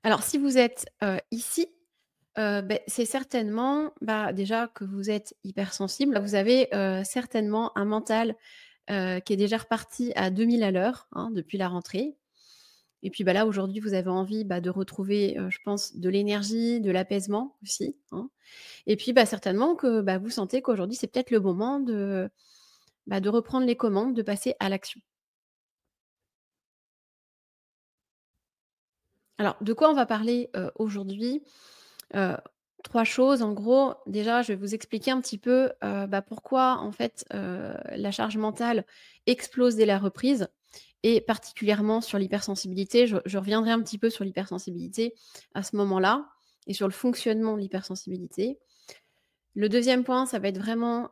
Alors si vous êtes, ici, c'est certainement, déjà que vous êtes hypersensible. Vous avez, certainement un mental, qui est déjà reparti à 2000 à l'heure, hein, depuis la rentrée. Et puis, là, aujourd'hui, vous avez envie, de retrouver, je pense, de l'énergie, de l'apaisement aussi, hein. Et puis, certainement que, vous sentez qu'aujourd'hui, c'est peut-être le moment de reprendre les commandes, de passer à l'action. Alors, de quoi on va parler, aujourd'hui? Heu, 3 choses. En gros, déjà, je vais vous expliquer un petit peu, pourquoi, en fait, la charge mentale explose dès la reprise et particulièrement sur l'hypersensibilité. Je reviendrai un petit peu sur l'hypersensibilité à ce moment-là et sur le fonctionnement de l'hypersensibilité. Le deuxième point, ça va être vraiment,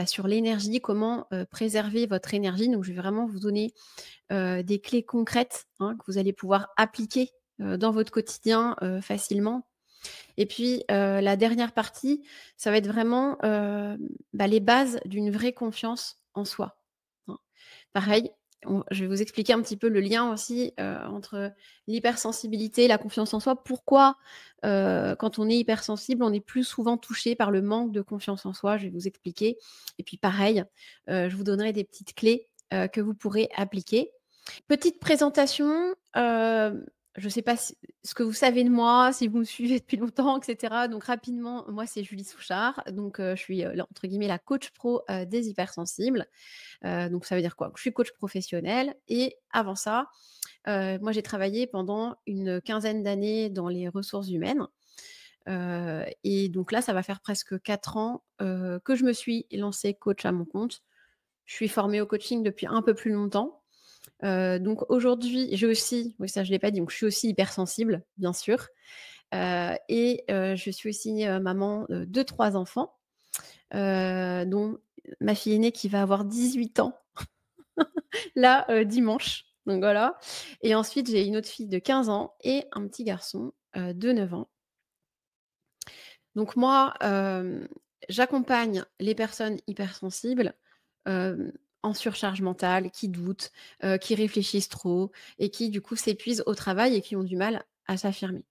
sur l'énergie, comment, préserver votre énergie. Donc je vais vraiment vous donner, des clés concrètes, hein, que vous allez pouvoir appliquer, dans votre quotidien, facilement. Et puis, la dernière partie, ça va être vraiment, les bases d'une vraie confiance en soi, hein. Pareil, je vais vous expliquer un petit peu le lien aussi, entre l'hypersensibilité, la confiance en soi. Pourquoi, quand on est hypersensible, on est plus souvent touché par le manque de confiance en soi? Je vais vous expliquer. Et puis pareil, je vous donnerai des petites clés, que vous pourrez appliquer. Petite présentation, je ne sais pas ce que vous savez de moi, si vous me suivez depuis longtemps et cetera. Donc rapidement, moi c'est Julie Souchard, donc je suis, la entre guillemets «la coach pro», des hypersensibles. Donc ça veut dire quoi? Je suis coach professionnelle et avant ça, moi j'ai travaillé pendant une quinzaine d'années dans les ressources humaines, et donc là, ça va faire presque 4 ans, que je me suis lancée coach à mon compte. Je suis formée au coaching depuis un peu plus longtemps. Donc aujourd'hui, j'ai aussi oui ça je l'ai pas dit, donc je suis aussi hypersensible, bien sûr, et je suis aussi, maman, de 3 enfants, dont ma fille aînée qui va avoir 18 ans là, dimanche, donc voilà. Et ensuite j'ai une autre fille de 15 ans et un petit garçon, de 9 ans. Donc moi, j'accompagne les personnes hypersensibles, en surcharge mentale, qui doutent, qui réfléchissent trop et qui du coup s'épuisent au travail et qui ont du mal à s'affirmer,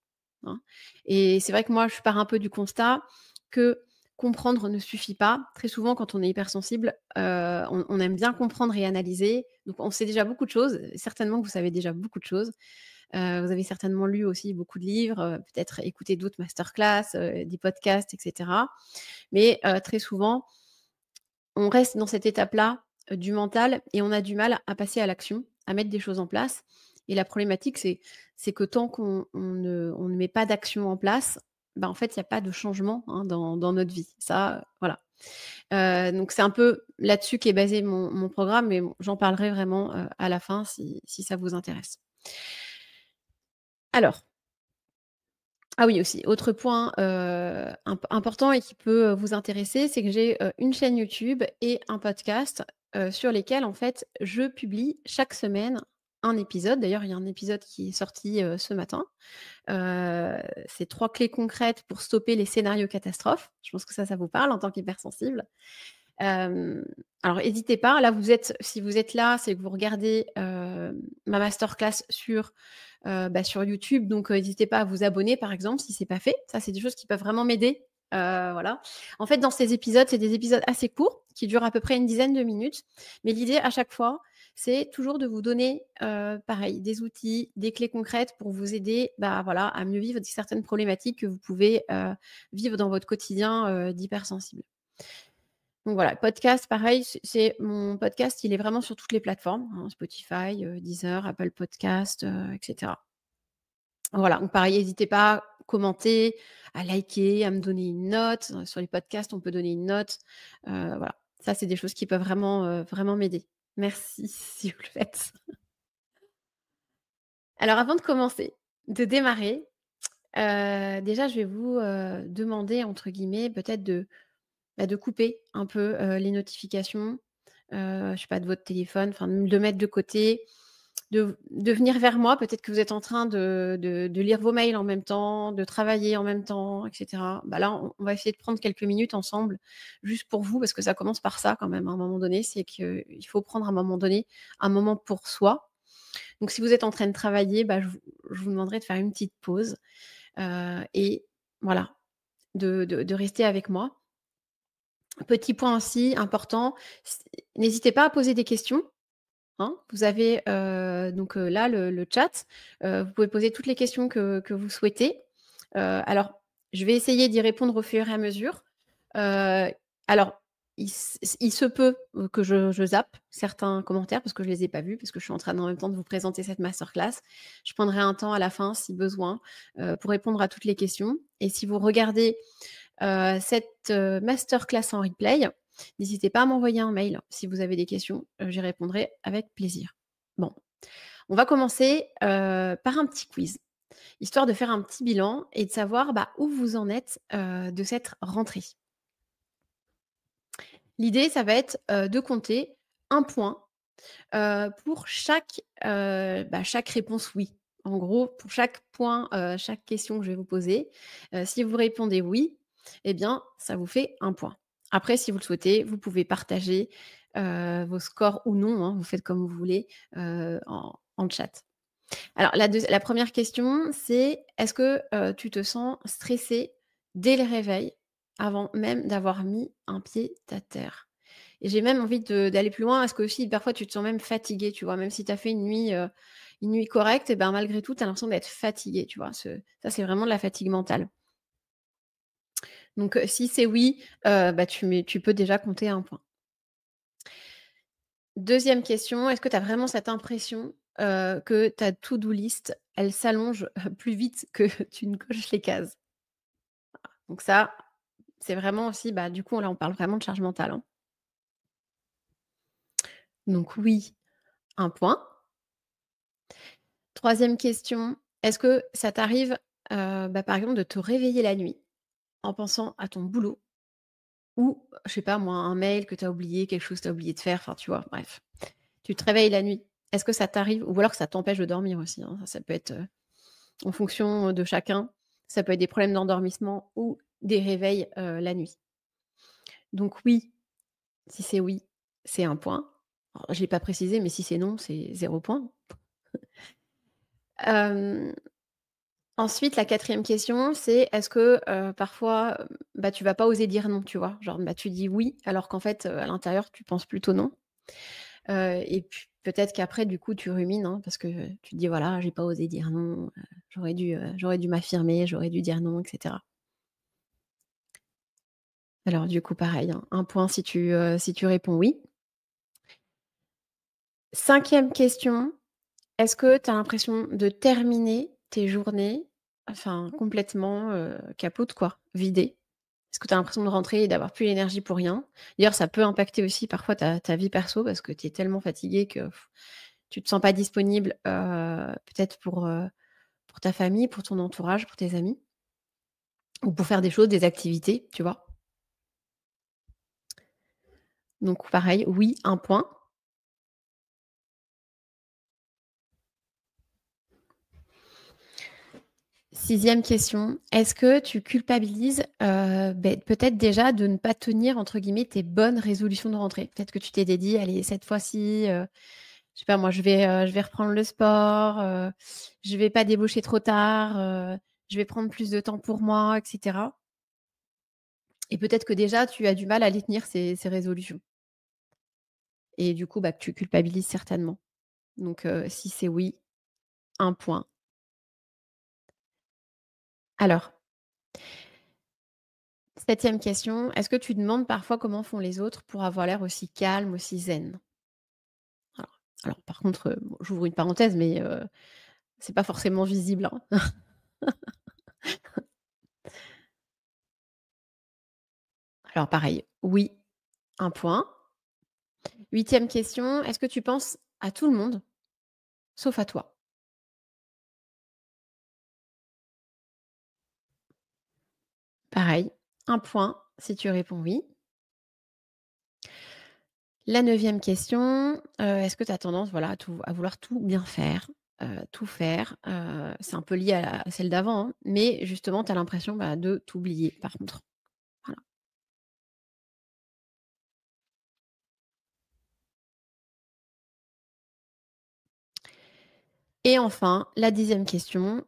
hein. Et c'est vrai que moi, je pars un peu du constat que comprendre ne suffit pas. Très souvent, quand on est hypersensible, on aime bien comprendre et analyser. Donc on sait déjà beaucoup de choses. Certainement que vous savez déjà beaucoup de choses. Vous avez certainement lu aussi beaucoup de livres, peut-être écouté d'autres masterclass, des podcasts et cetera. Mais, très souvent, on reste dans cette étape-là, du mental et on a du mal à passer à l'action, à mettre des choses en place. Et la problématique, c'est que tant qu'on ne met pas d'action en place, en fait, il y a pas de changement, hein, dans notre vie. Ça, voilà. Donc c'est un peu là-dessus qu'est basé mon programme, mais bon, j'en parlerai vraiment, à la fin si ça vous intéresse. Alors ah oui aussi, autre point, important et qui peut, vous intéresser, c'est que j'ai, une chaîne YouTube et un podcast, sur lesquels en fait je publie chaque semaine un épisode. D'ailleurs, il y a un épisode qui est sorti, ce matin. C'est 3 clés concrètes pour stopper les scénarios catastrophes. Je pense que ça vous parle en tant qu'hypersensible. Hem, alors hésitez pas, là si vous êtes là, c'est que vous regardez, ma masterclass sur YouTube, donc n'hésitez pas à vous abonner par exemple si c'est pas fait. Ça, c'est des choses qui peuvent vraiment m'aider, voilà. En fait, dans ces épisodes, c'est des épisodes assez courts qui durent à peu près une dizaine de minutes, mais l'idée à chaque fois, c'est toujours de vous donner, pareil, des outils, des clés concrètes pour vous aider, voilà, à mieux vivre certaines problématiques que vous pouvez, vivre dans votre quotidien, d'hypersensible. Donc voilà, podcast pareil, c'est mon podcast, il est vraiment sur toutes les plateformes, hein, Spotify, Deezer, Apple Podcast, et cetera. Voilà, donc pareil, n'hésitez pas à commenter, à liker, à me donner une note. Sur les podcasts, on peut donner une note. Voilà, ça, c'est des choses qui peuvent vraiment, vraiment m'aider. Merci si vous le faites. Alors avant de commencer, de démarrer, déjà je vais vous, demander entre guillemets peut-être de couper un peu, les notifications, je sais pas, de votre téléphone, enfin de mettre de côté, de venir vers moi. Peut-être que vous êtes en train de lire vos mails en même temps, de travailler en même temps et cetera. Là, on va essayer de prendre quelques minutes ensemble, juste pour vous, parce que ça commence par ça quand même, à un moment donné, c'est qu'il faut prendre à un moment donné, un moment pour soi. Donc si vous êtes en train de travailler, bah, je vous demanderai de faire une petite pause, et voilà, de rester avec moi. Petit point aussi important, s n'hésitez pas à poser des questions, hein. Vous avez, donc là le chat, vous pouvez poser toutes les questions que vous souhaitez. Alors je vais essayer d'y répondre au fur et à mesure. Alors il se peut, que je zappe certains commentaires parce que je les ai pas vus, parce que je suis en train en même temps de vous présenter cette masterclass. Je prendrai un temps à la fin si besoin, pour répondre à toutes les questions et si vous regardez cette, masterclass en replay. N'hésitez pas à m'envoyer un mail si vous avez des questions, j'y répondrai avec plaisir. Bon, on va commencer, par un petit quiz, histoire de faire un petit bilan et de savoir, bah, où vous en êtes, de cette rentrée. L'idée, ça va être, de compter un point, pour chaque réponse «oui». En gros, pour chaque point, chaque question que je vais vous poser, si vous répondez «oui», eh bien, ça vous fait un point. Après, si vous le souhaitez, vous pouvez partager, vos scores ou non, hein, vous faites comme vous voulez, en chat. Alors la 1re question, c'est: est-ce que, tu te sens stressé dès le réveil, avant même d'avoir mis un pied à terre? Et j'ai même envie d'aller plus loin. Est-ce que aussi parfois tu te sens même fatigué, tu vois? Même si tu as fait une nuit correcte et ben, malgré tout, tu as l'impression d'être fatigué, tu vois? Ça, c'est vraiment de la fatigue mentale. Donc, si c'est oui, bah, tu peux déjà compter un point. 2e question, est-ce que tu as vraiment cette impression, que ta to-do list, elle s'allonge, plus vite que tu ne coches les cases? Donc ça, c'est vraiment aussi, bah, du coup, là, on parle vraiment de charge mentale, hein. Donc oui, un point. 3e question, est-ce que ça t'arrive, bah, par exemple, de te réveiller la nuit en pensant à ton boulot ou, je sais pas moi, un mail que tu as oublié, quelque chose que tu as oublié de faire, enfin, tu vois? Bref. Tu te réveilles la nuit. Est-ce que ça t'arrive ou alors que ça t'empêche de dormir aussi, hein, ça peut être, en fonction, de chacun. Ça peut être des problèmes d'endormissement ou des réveils, la nuit. Donc oui, si c'est oui, c'est un point. Alors je l'ai pas précisé, mais si c'est non, c'est 0 point. Hem, Ensuite, la 4e question, c'est est-ce que, parfois, bah, tu vas pas oser dire non, tu vois? Genre, bah, tu dis oui, alors qu'en fait, à l'intérieur, tu penses plutôt non. Et puis peut-être qu'après, du coup, tu rumines, hein, parce que tu te dis: «Voilà, j'ai pas osé dire non, j'aurais dû m'affirmer, j'aurais dû dire non» et cetera. Alors du coup, pareil, hein, 1 point si tu réponds «oui». 5e question, est-ce que tu as l'impression de terminer tes journées, enfin complètement, capotes quoi, vidées? Est-ce que tu as l'impression de rentrer et d'avoir plus l'énergie pour rien? D'ailleurs, ça peut impacter aussi parfois ta vie perso parce que tu es tellement fatigué que tu te sens pas disponible, peut-être pour ta famille, pour ton entourage, pour tes amis ou pour faire des choses, des activités, tu vois? Donc pareil, oui, un point. 6e question, est-ce que tu culpabilises, peut-être déjà de ne pas tenir entre guillemets «tes bonnes résolutions de rentrée»? Peut-être que tu t'es dit: «Allez cette fois-ci, je sais pas moi, je vais reprendre le sport, je vais pas débaucher trop tard, je vais prendre plus de temps pour moi» et cetera. Et peut-être que déjà tu as du mal à les tenir ces résolutions et du coup, bah, que tu culpabilises certainement. Donc si c'est oui, un point. Alors, 7e question, est-ce que tu demandes parfois comment font les autres pour avoir l'air aussi calme, aussi zen? Alors par contre, bon, j'ouvre une parenthèse, mais c'est pas forcément visible, hein. Alors pareil, oui, un point. 8e question, est-ce que tu penses à tout le monde, sauf à toi? Pareil, un point si tu réponds oui. La 9e question, est-ce que tu as tendance, voilà, à vouloir tout bien faire, tout faire? C'est un peu lié à celle d'avant, hein, mais justement, tu as l'impression, bah, de t'oublier par contre. Voilà. Et enfin, la 10e question,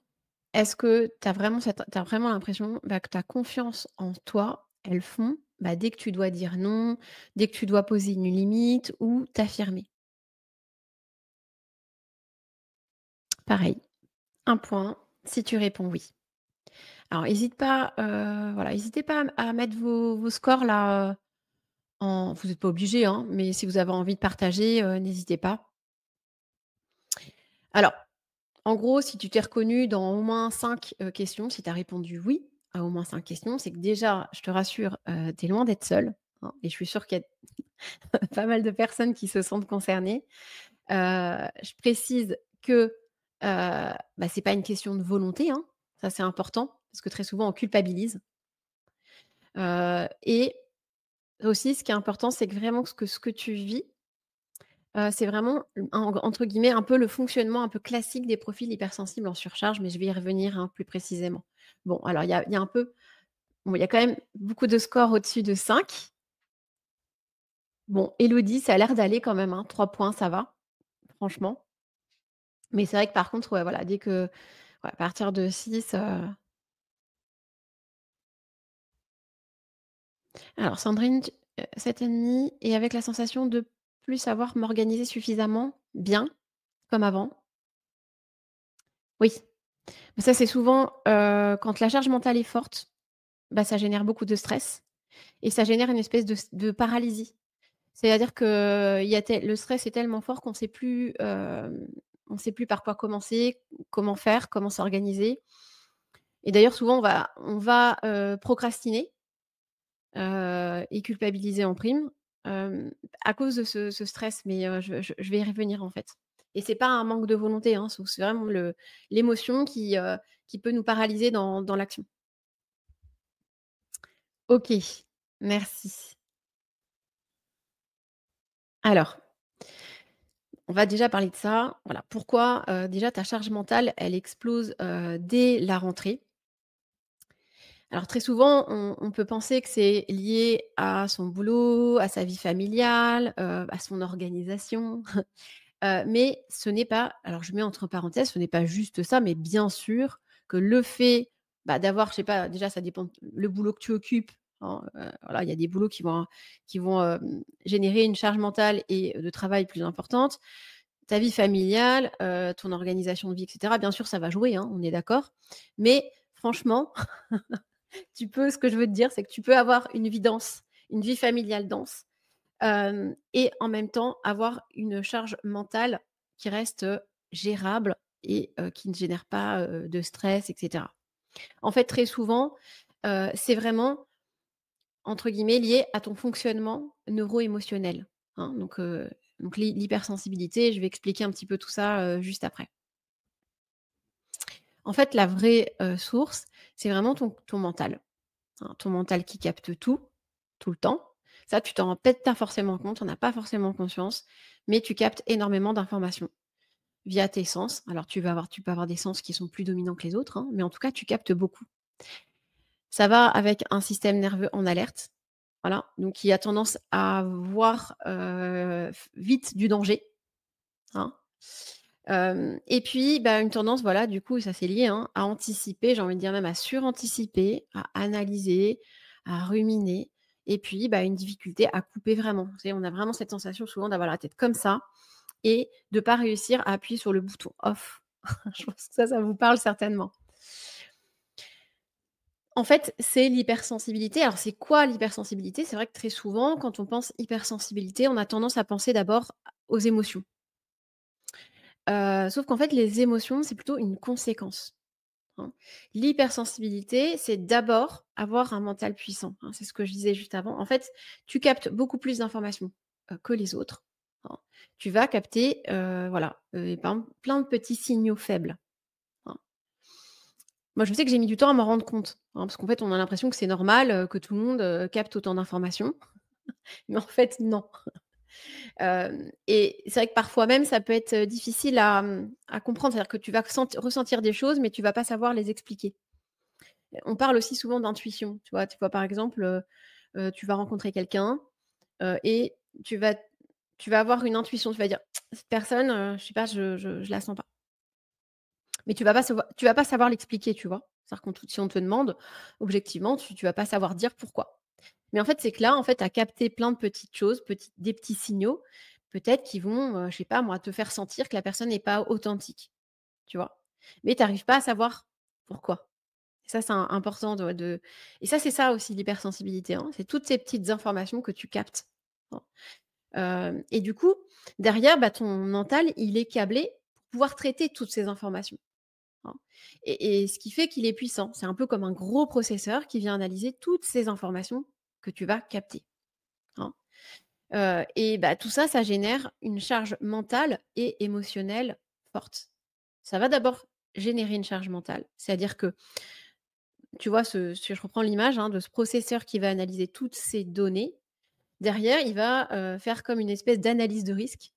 est-ce que tu as vraiment l'impression, bah, que ta confiance en toi, elle fond, bah, dès que tu dois dire non, dès que tu dois poser une limite ou t'affirmer? Pareil, un point si tu réponds oui. Alors hésite pas, voilà, hésitez pas à mettre vos scores là, en vous êtes pas obligés, hein, mais si vous avez envie de partager, n'hésitez pas. Alors, en gros, si tu t'es reconnu dans au moins 5 questions, si tu as répondu «oui» à au moins 5 questions, c'est que déjà, je te rassure, tu es loin d'être seul, hein, et je suis sûre qu'il y a pas mal de personnes qui se sentent concernées. Je précise que, bah, c'est pas une question de volonté, hein, ça c'est important, parce que très souvent on culpabilise, et aussi ce qui est important, c'est que vraiment ce que tu vis, c'est vraiment en entre guillemets, un peu le fonctionnement un peu classique des profils hypersensibles en surcharge, mais je vais y revenir, hein, plus précisément. Bon, alors il y a un peu bon, il y a quand même beaucoup de scores au-dessus de 5. Bon, Élodie, ça a l'air d'aller quand même, hein, 3 points, ça va, franchement. Mais c'est vrai que par contre, ouais, voilà, dès que ouais, à partir de 6. Alors Sandrine, 7,5 et avec la sensation de plus savoir m'organiser suffisamment bien, comme avant. Oui, mais ça, c'est souvent, quand la charge mentale est forte, bah, ça génère beaucoup de stress et ça génère une espèce de paralysie. C'est-à-dire que il y a tel le stress est tellement fort qu'on sait plus, on sait plus par quoi commencer, comment faire, comment s'organiser et d'ailleurs souvent on va, procrastiner, et culpabiliser en prime, à cause de ce stress, mais je vais y revenir en fait et c'est pas un manque de volonté, hein, c'est vraiment l'émotion qui peut nous paralyser dans l'action. OK, merci. Alors, on va déjà parler de ça. Voilà, pourquoi, déjà ta charge mentale, elle explose, dès la rentrée. Alors très souvent, on peut penser que c'est lié à son boulot, à sa vie familiale, à son organisation. Mais ce n'est pas alors je mets entre parenthèses, ce n'est pas juste ça, mais bien sûr que le fait, bah, d'avoir, je sais pas, déjà ça dépend le boulot que tu occupes, hein, voilà, il y a des boulots qui vont générer une charge mentale et de travail plus importante. Ta vie familiale, ton organisation de vie et cetera, bien sûr ça va jouer, hein, on est d'accord. Mais franchement, ce que je veux te dire, c'est que tu peux avoir une vie dense, une vie familiale dense. Et en même temps, avoir une charge mentale qui reste, gérable et qui ne génère pas, de stress et cetera. En fait, très souvent, c'est vraiment, entre guillemets, lié à ton fonctionnement neuro-émotionnel, hein. Donc l'hypersensibilité, je vais expliquer un petit peu tout ça, juste après. En fait, la vraie, source, c'est vraiment ton mental, hein, ton mental qui capte tout, tout le temps. Ça, tu t'en rends peut-être pas forcément compte, tu en as pas forcément conscience, mais tu captes énormément d'informations via tes sens. Alors tu peux avoir des sens qui sont plus dominants que les autres, hein, mais en tout cas, tu captes beaucoup. Ça va avec un système nerveux en alerte, voilà, donc qui a tendance à voir, f vite du danger, hein. Et puis, bah, une tendance, voilà, du coup, ça c'est lié, hein, à anticiper, j'ai envie de dire même à suranticiper, à analyser, à ruminer et puis, bah, une difficulté à couper vraiment. Tu sais, on a vraiment cette sensation souvent d'avoir la tête comme ça et de pas réussir à appuyer sur le bouton off. Je pense que ça vous parle certainement. En fait, c'est l'hypersensibilité. Alors c'est quoi l'hypersensibilité? C'est vrai que très souvent, quand on pense hypersensibilité, on a tendance à penser d'abord aux émotions. Sauf qu'en fait, les émotions, c'est plutôt une conséquence, hein. L'hypersensibilité, c'est d'abord avoir un mental puissant, hein, c'est ce que je disais juste avant. En fait, tu captes beaucoup plus d'informations, que les autres, hein. Tu vas capter, voilà, par exemple, plein de petits signaux faibles, hein. Moi, je sais que j'ai mis du temps à m'en rendre compte, hein, parce qu'en fait, on a l'impression que c'est normal, que tout le monde, capte autant d'informations, mais en fait, non. Et c'est vrai que parfois même, ça peut être, difficile à comprendre. C'est-à-dire que tu vas ressentir des choses, mais tu vas pas savoir les expliquer. On parle aussi souvent d'intuition, tu vois? Tu vois, par exemple, tu vas rencontrer quelqu'un, et tu vas tu vas avoir une intuition. Tu vas dire: «Cette personne, je sais pas, je la sens pas». Mais tu vas pas savoir l'expliquer, tu vois? C'est-à-dire si on te demande, objectivement, tu vas pas savoir dire pourquoi. Mais en fait, c'est que là, en fait, tu as capté plein de petites choses, des petits signaux, peut-être qui vont, je sais pas moi, te faire sentir que la personne n'est pas authentique, tu vois? Mais tu arrives pas à savoir pourquoi. Et ça, c'est important et ça, c'est ça aussi l'hypersensibilité, hein, c'est toutes ces petites informations que tu captes, hein. Et du coup, derrière, bah, ton mental, il est câblé pour pouvoir traiter toutes ces informations, hein, et ce qui fait qu'il est puissant. C'est un peu comme un gros processeur qui vient analyser toutes ces informations que tu vas capter, hein. Et bah, tout ça, ça génère une charge mentale et émotionnelle forte. Ça va d'abord générer une charge mentale, c'est-à-dire que, tu vois, si je reprends l'image, hein, de ce processeur qui va analyser toutes ces données, derrière, il va, faire comme une espèce d'analyse de risque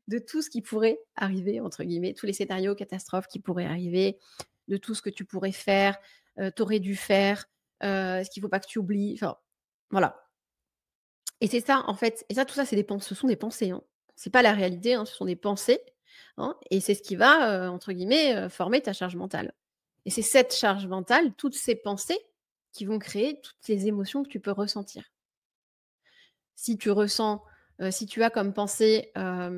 de tout ce qui pourrait arriver, entre guillemets, tous les scénarios catastrophes qui pourraient arriver, de tout ce que tu pourrais faire, tu aurais dû faire, ce qu'il faut pas que tu oublies, enfin, voilà. Et c'est ça, en fait, et ça, tout ça, ce sont des pensées, hein. C'est pas la réalité, hein, ce sont des pensées, hein, et c'est ce qui va, entre guillemets, former ta charge mentale. Et c'est cette charge mentale, toutes ces pensées, qui vont créer toutes les émotions que tu peux ressentir. Si tu ressens, si tu as comme pensée, bah,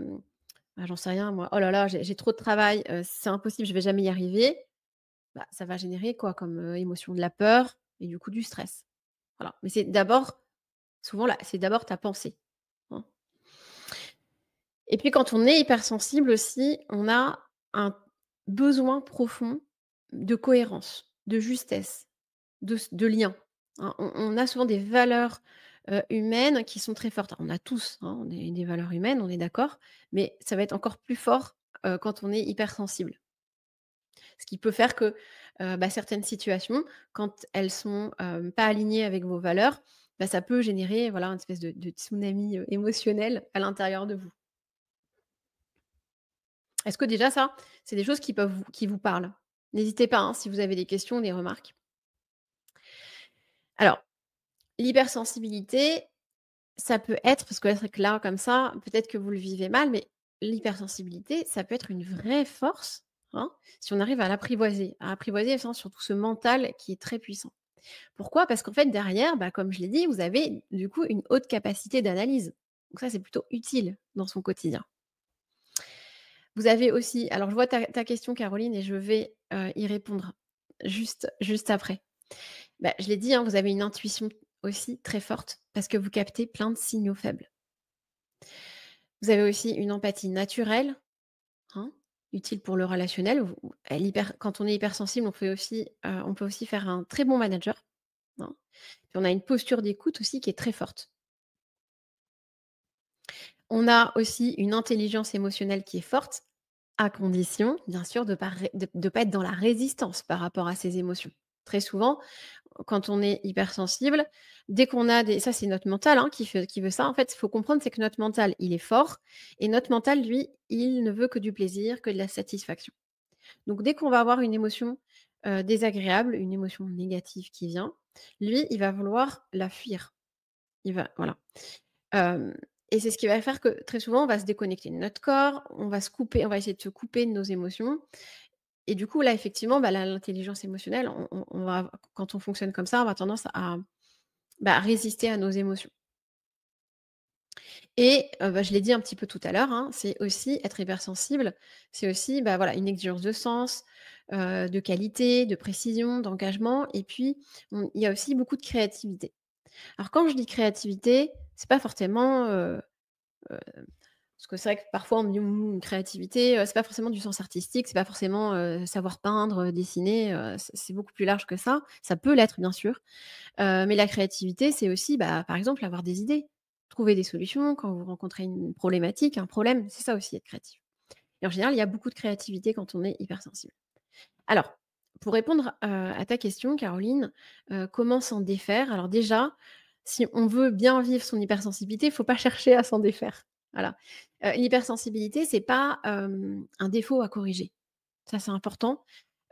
j'en sais rien moi: «Oh là là, j'ai trop de travail, c'est impossible, je vais jamais y arriver», bah, ça va générer quoi comme, émotion? De la peur et du coup du stress. Voilà, mais c'est d'abord ta pensée, hein. Et puis quand on est hypersensible aussi, on a un besoin profond de cohérence, de justesse, de lien, hein. On a souvent des valeurs, humaines qui sont très fortes. On a tous, hein, des valeurs humaines, on est d'accord, mais ça va être encore plus fort, quand on est hypersensible. Ce qui peut faire que, bah, certaines situations, quand elles sont, pas alignées avec vos valeurs, bah, ça peut générer, voilà, une espèce de tsunami, émotionnel à l'intérieur de vous. Est-ce que déjà ça, c'est des choses qui vous parlent? N'hésitez pas, hein, si vous avez des questions, des remarques. Alors, l'hypersensibilité, ça peut être, parce que là, c'est vrai que là, comme ça, peut-être que vous le vivez mal, mais l'hypersensibilité, ça peut être une vraie force, hein, si on arrive à apprivoiser enfin, surtout ce mental qui est très puissant. Pourquoi? Parce qu'en fait, derrière, bah, comme je l'ai dit, vous avez du coup une haute capacité d'analyse. Donc ça, c'est plutôt utile dans son quotidien. Vous avez aussi, alors je vois ta question Caroline et je vais, y répondre juste après. Bah, je l'ai dit, hein, vous avez une intuition aussi très forte parce que vous captez plein de signaux faibles. Vous avez aussi une empathie naturelle, hein, utile pour le relationnel. Quand on est hypersensible, on peut aussi faire un très bon manager, hein. Puis on a une posture d'écoute aussi qui est très forte. On a aussi une intelligence émotionnelle qui est forte, à condition, bien sûr, de pas être dans la résistance par rapport à ces émotions. Très souvent, quand on est hypersensible, dès qu'on a des ça c'est notre mental, hein, qui veut ça. En fait, il faut comprendre, c'est que notre mental, il est fort et notre mental, lui, il ne veut que du plaisir, que de la satisfaction. Donc dès qu'on va avoir une émotion, désagréable, une émotion négative qui vient, lui, il va vouloir la fuir. Il va voilà. Hem Et c'est ce qui va faire que très souvent, on va se déconnecter de notre corps, on va essayer de se couper de nos émotions et du coup, là, effectivement, bah, l'intelligence émotionnelle, on va quand on fonctionne comme ça, on a tendance à, bah, résister à nos émotions et bah, je l'ai dit un petit peu tout à l'heure, hein, c'est aussi être hypersensible, c'est aussi, bah, voilà, une exigence de sens, de qualité, de précision, d'engagement et puis, il y a aussi beaucoup de créativité. Alors quand je dis créativité, c'est pas forcément, parce que c'est vrai que parfois on me dit: «Mmh, créativité», c'est pas forcément du sens artistique, c'est pas forcément, savoir peindre, dessiner, c'est beaucoup plus large que ça. Ça peut l'être bien sûr, mais la créativité, c'est aussi, bah, par exemple, avoir des idées, trouver des solutions quand vous rencontrez une problématique, un problème, c'est ça aussi être créatif et en général, il y a beaucoup de créativité quand on est hypersensible. Alors, pour répondre, à ta question Caroline, comment s'en défaire? Alors déjà, si on veut bien vivre son hypersensibilité, il faut pas chercher à s'en défaire. Voilà. L'hypersensibilité, c'est pas, un défaut à corriger. Ça, c'est important,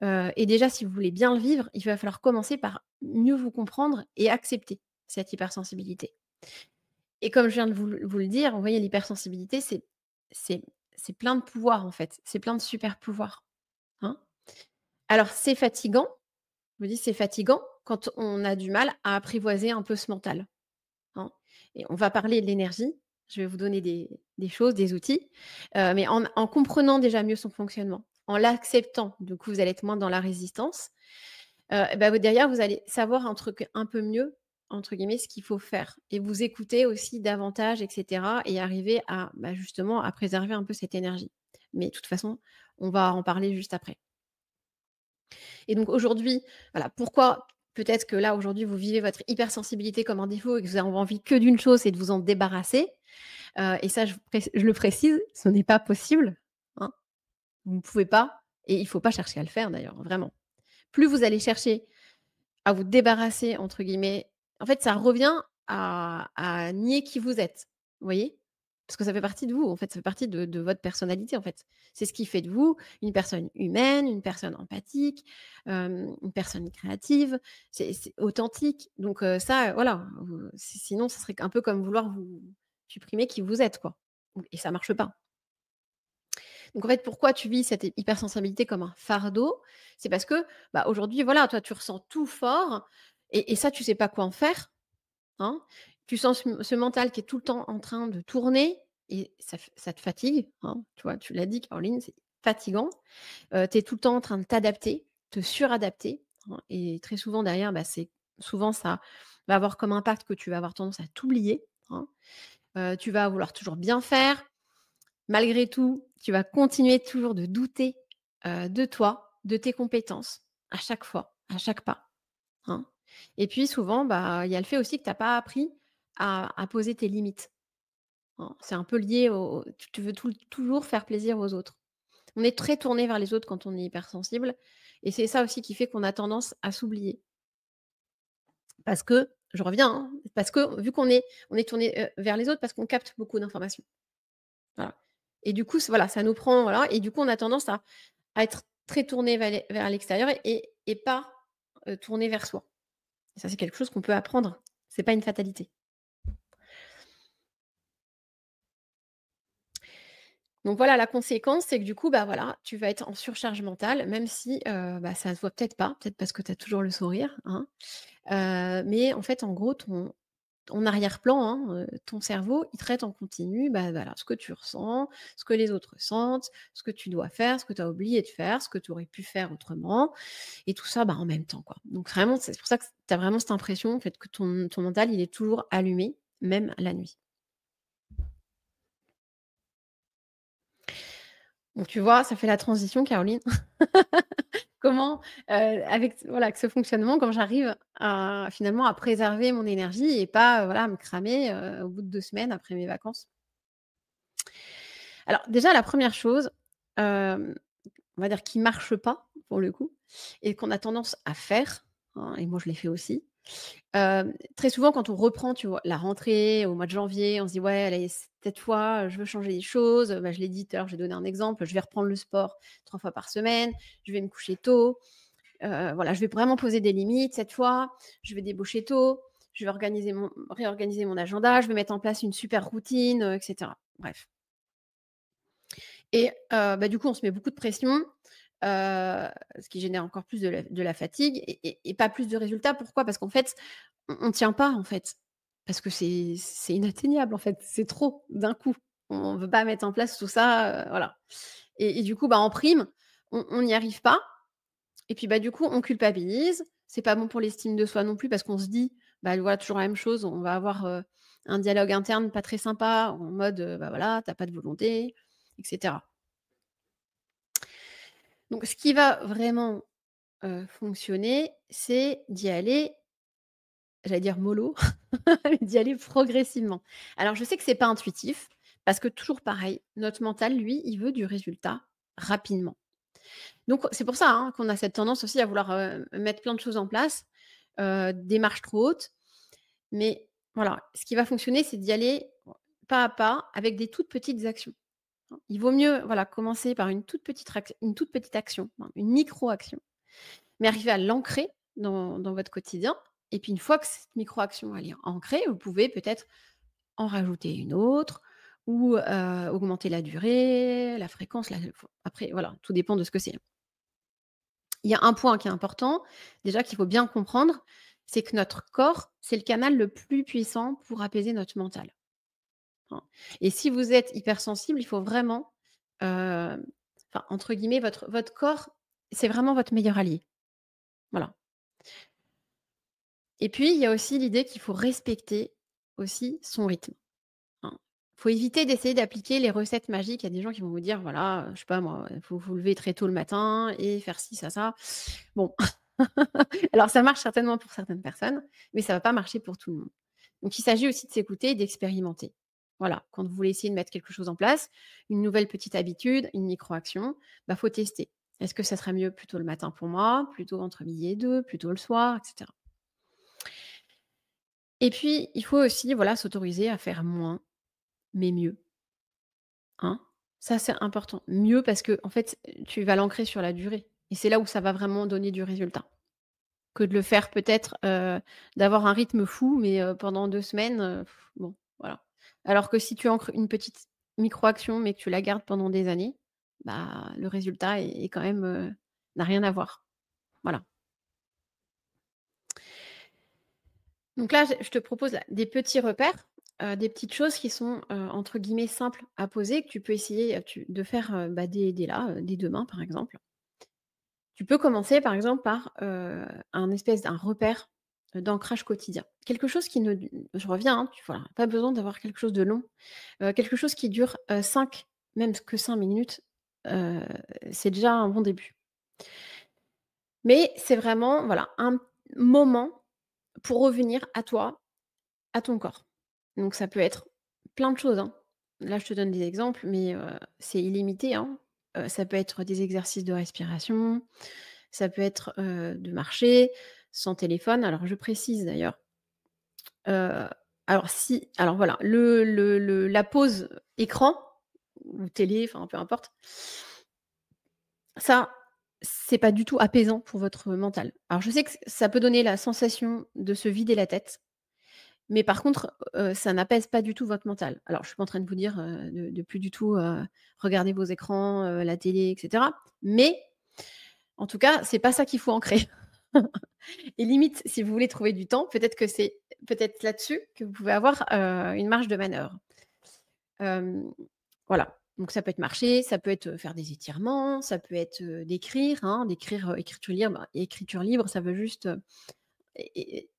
et déjà, si vous voulez bien le vivre, il va falloir commencer par mieux vous comprendre et accepter cette hypersensibilité et comme je viens de vous le dire, vous voyez, l'hypersensibilité, c'est c'est plein de pouvoirs, en fait. C'est plein de super pouvoirs, hein. Alors c'est fatigant, je me dis: «C'est fatigant» quand on a du mal à apprivoiser un peu ce mental, hein, et on va parler de l'énergie. Je vais vous donner des choses, des outils, mais en comprenant déjà mieux son fonctionnement, en l'acceptant, du coup, vous allez être moins dans la résistance. Et bah, vous derrière, vous allez savoir un truc un peu mieux, entre guillemets, «ce qu'il faut faire» et vous écouter aussi davantage et cetera et arriver à, bah, justement, à préserver un peu cette énergie. Mais de toute façon, on va en parler juste après. Et donc aujourd'hui, voilà, pourquoi peut-être que là, aujourd'hui, vous vivez votre hypersensibilité comme un défaut et que vous avez envie que d'une chose, c'est de vous en débarrasser, et ça, je le précise, ce n'est pas possible, hein. Vous ne pouvez pas et il ne faut pas chercher à le faire d'ailleurs, vraiment. Plus vous allez chercher à vous «débarrasser» entre guillemets. En fait, ça revient à nier qui vous êtes. Vous voyez? Parce que ça fait partie de vous, en fait, ça fait partie de votre personnalité, en fait. C'est ce qui fait de vous une personne humaine, une personne empathique, une personne créative, c'est authentique. Donc ça, voilà, sinon ça serait un peu comme vouloir vous supprimer qui vous êtes, quoi. Donc et ça marche pas. Donc en fait, pourquoi tu vis cette hypersensibilité comme un fardeau? C'est parce que, bah, aujourd'hui, voilà, toi, tu ressens tout fort et ça, tu sais pas quoi en faire, hein. Tu sens ce mental qui est tout le temps en train de tourner et ça te fatigue, hein. Tu vois, tu l'as dit Caroline, c'est fatigant. Tu es tout le temps en train de t'adapter, te suradapter, hein et très souvent derrière, bah, c'est souvent ça va avoir comme impact que tu vas avoir tendance à t'oublier, hein. Tu vas vouloir toujours bien faire. Malgré tout, tu vas continuer toujours de douter, de toi, de tes compétences, à chaque fois, à chaque pas, hein. Et puis souvent, bah, il y a le fait aussi que tu as pas appris à poser tes limites, hein. C'est un peu lié au tu veux toujours faire plaisir aux autres. On est très tourné vers les autres quand on est hypersensible et c'est ça aussi qui fait qu'on a tendance à s'oublier. Parce que je reviens, hein, parce que vu qu'on est tourné, vers les autres parce qu'on capte beaucoup d'informations. Voilà et du coup, voilà, ça nous prend voilà et du coup, on a tendance à être très tourné vers l'extérieur et pas, tourné vers soi. Et ça, c'est quelque chose qu'on peut apprendre. C'est pas une fatalité. Donc voilà, la conséquence, c'est que du coup, bah, voilà, tu vas être en surcharge mentale, même si, bah, ça se voit peut-être parce que tu as toujours le sourire, hein. Mais en fait, en gros, ton arrière-plan, hein, ton cerveau, il traite en continu, bah, voilà, ce que tu ressens, ce que les autres ressentent, ce que tu dois faire, ce que tu as oublié de faire, ce que tu aurais pu faire autrement et tout ça, bah, en même temps, quoi. Donc vraiment, c'est pour ça que tu as vraiment cette impression, en fait, que ton mental, il est toujours allumé, même la nuit. Donc tu vois, ça fait la transition, Caroline. Comment, avec voilà, avec ce fonctionnement, comment j'arrive à finalement à préserver mon énergie et pas, voilà, me cramer, au bout de 2 semaines après mes vacances. Alors déjà la première chose, hem, on va dire qui marche pas pour le coup et qu'on a tendance à faire, hein, et moi je l'ai fait aussi. Très souvent quand on reprend, tu vois, la rentrée au mois de janvier, on se dit: «Ouais, allez, cette fois, je veux changer les choses». Bah, je l'ai dit tout à l'heure, j'ai donné un exemple, je vais reprendre le sport 3 fois par semaine, je vais me coucher tôt, voilà, je vais vraiment poser des limites cette fois, je vais débaucher tôt, je vais réorganiser mon agenda, je vais mettre en place une super routine, et cetera. Bref et bah, du coup, on se met beaucoup de pression, ce qui génère encore plus de la fatigue et pas plus de résultats. Pourquoi? Parce qu'en fait, on tient pas, en fait. Parce que c'est inatteignable, en fait. C'est trop d'un coup. On veut pas mettre en place tout ça, voilà et du coup, bah, en prime, on n'y arrive pas et puis, bah, du coup, on culpabilise. C'est pas bon pour l'estime de soi non plus parce qu'on se dit: «Bah, voilà, toujours la même chose». On va avoir, un dialogue interne pas très sympa en mode, «Bah, voilà, tu as pas de volonté» et cetera. Donc ce qui va vraiment, fonctionner, c'est d'y aller, j'allais dire mollo, mais d'y aller progressivement. Alors je sais que c'est pas intuitif parce que toujours pareil, notre mental, lui, il veut du résultat rapidement. Donc c'est pour ça, hein, qu'on a cette tendance aussi à vouloir, mettre plein de choses en place, des marches trop hautes. Mais voilà, ce qui va fonctionner, c'est d'y aller pas à pas avec des toutes petites actions, hein. Il vaut mieux, voilà, commencer par une toute petite action, hein, une micro-action, mais arriver à l'ancrer dans votre quotidien et puis une fois que cette micro-action, elle est ancrée, vous pouvez peut-être en rajouter une autre ou augmenter la durée, la fréquence, après voilà, tout dépend de ce que c'est. Il y a un point qui est important, déjà qu'il faut bien comprendre, c'est que notre corps, c'est le canal le plus puissant pour apaiser notre mental, hein. Et si vous êtes hypersensible, il faut vraiment, enfin, entre guillemets, votre corps, c'est vraiment votre meilleur allié. Voilà. Et puis, il y a aussi l'idée qu'il faut respecter aussi son rythme, hein. Faut éviter d'essayer d'appliquer les recettes magiques. Il y a des gens qui vont vous dire: «Voilà, je sais pas moi, il faut vous lever très tôt le matin et faire ci, ça». Bon, alors ça marche certainement pour certaines personnes, mais ça va pas marcher pour tout le monde. Donc il s'agit aussi de s'écouter et d'expérimenter. Voilà, quand vous voulez essayer de mettre quelque chose en place, une nouvelle petite habitude, une micro-action, bah, faut tester. Est-ce que ça serait mieux plutôt le matin pour moi, plutôt entre midi et 2, plutôt le soir, et cetera. Et puis, il faut aussi, voilà, s'autoriser à faire moins, mais mieux, hein. Ça, c'est important. Mieux parce que en fait, tu vas l'ancrer sur la durée et c'est là où ça va vraiment donner du résultat. Que de le faire peut-être, d'avoir un rythme fou, mais pendant 2 semaines, bon, voilà. Alors que si tu ancres une petite micro-action, mais que tu la gardes pendant des années, bah, le résultat est quand même, n'a rien à voir. Voilà. Donc là, je te propose là des petits repères, des petites choses qui sont, entre guillemets «simples» à poser, que tu peux essayer, de faire, bah, dès là, dès demain, par exemple. Tu peux commencer par exemple par, un espèce d'un repère, d'ancrage quotidien. Quelque chose qui ne je reviens, hein, tu voilà, pas besoin d'avoir quelque chose de long, quelque chose qui dure, 5, même que 5 minutes, heu, c'est déjà un bon début. Mais c'est vraiment, voilà, un moment pour revenir à toi, à ton corps. Donc ça peut être plein de choses, hein. Là, je te donne des exemples, mais c'est illimité, hein. Ça peut être des exercices de respiration, ça peut être, de marcher sans téléphone. Alors je précise d'ailleurs, heu, alors voilà, la pause écran ou télé, enfin peu importe, ça, c'est pas du tout apaisant pour votre mental. Alors je sais que ça peut donner la sensation de se vider la tête, mais par contre, ça n'apaise pas du tout votre mental. Alors je suis pas en train de vous dire, de plus du tout, regarder vos écrans, la télé et cetera, mais en tout cas, c'est pas ça qu'il faut ancrer. Et limite, si vous voulez trouver du temps, peut-être que c'est peut-être là-dessus que vous pouvez avoir, une marge de manœuvre. Hem, voilà, donc ça peut être marcher, ça peut être, faire des étirements, ça peut être, d'écrire, hein, d'écrire, écriture libre, ça veut juste,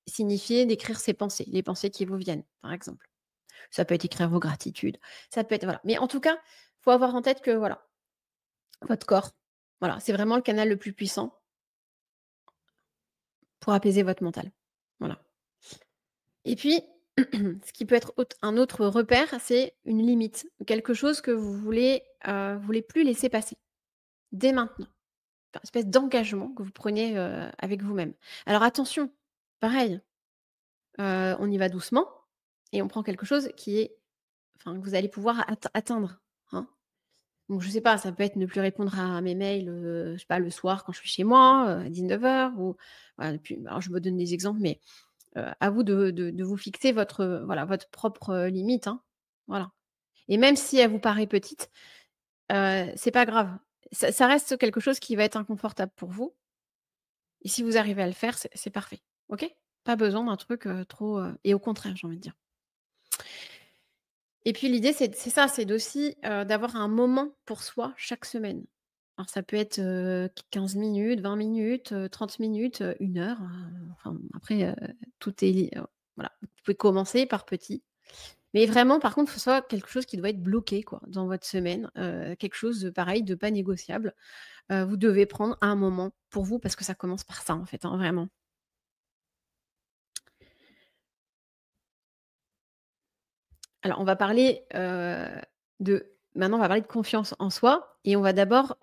signifier d'écrire ses pensées, les pensées qui vous viennent, par exemple. Ça peut être écrire vos gratitudes, ça peut être voilà, mais en tout cas, faut avoir en tête que voilà, votre corps, voilà, c'est vraiment le canal le plus puissant pour apaiser votre mental. Voilà. Et puis, ce qui peut être un autre repère, c'est une limite, quelque chose que vous voulez plus laisser passer, dès maintenant. Enfin, espèce d'engagement que vous prenez, avec vous-même. Alors attention, pareil, on y va doucement et on prend quelque chose qui est enfin, que vous allez pouvoir atteindre, hein. Donc je sais pas, ça peut être ne plus répondre à mes mails, je sais pas, le soir quand je suis chez moi, à 19:00 ou voilà, et puis alors je me donne des exemples, mais à vous de vous fixer votre, voilà, votre propre, limite, hein. Voilà, et même si elle vous paraît petite, c'est pas grave. Ça reste quelque chose qui va être inconfortable pour vous et si vous arrivez à le faire, c'est parfait, OK? Pas besoin d'un truc, trop, et au contraire, j'ai envie de dire. Et puis l'idée, c'est ça, c'est d'aussi, d'avoir un moment pour soi chaque semaine. Alors ça peut être, 15 minutes, 20 minutes, 30 minutes, 1 heure, enfin après, tout est voilà. Vous pouvez commencer par petit. Mais vraiment, par contre, faut que ce soit quelque chose qui doit être bloqué quoi, dans votre semaine, quelque chose de pareil, de pas négociable. Vous devez prendre un moment pour vous parce que ça commence par ça en fait, hein, vraiment. Alors on va parler, de maintenant on va parler de confiance en soi et on va d'abord,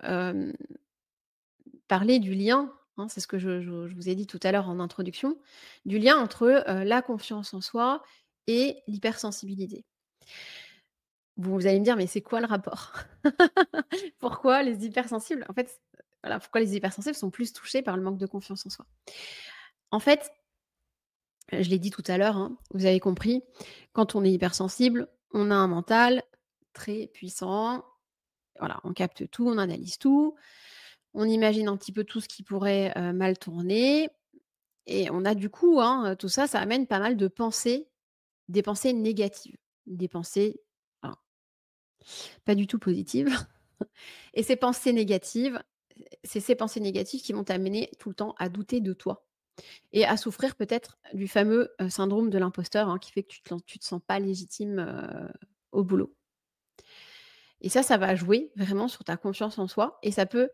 parler du lien, hein, c'est ce que je vous ai dit tout à l'heure en introduction, du lien entre, la confiance en soi et l'hypersensibilité. Vous allez me dire: «Mais c'est quoi le rapport?» Pourquoi les hypersensibles en fait, voilà, pourquoi les hypersensibles sont plus touchés par le manque de confiance en soi? En fait, je l'ai dit tout à l'heure, hein, vous avez compris, quand on est hypersensible, on a un mental très puissant, voilà, on capte tout, on analyse tout, On imagine un petit peu tout ce qui pourrait, mal tourner et on a du coup, hein, tout ça, ça amène pas mal de pensées, des pensées négatives, des pensées, alors pas du tout positives et ces pensées négatives, c'est ces pensées négatives qui vont t'amener tout le temps à douter de toi et à souffrir peut-être du fameux, syndrome de l'imposteur, hein, qui fait que tu te sens pas légitime, au boulot et ça va jouer vraiment sur ta confiance en soi et ça peut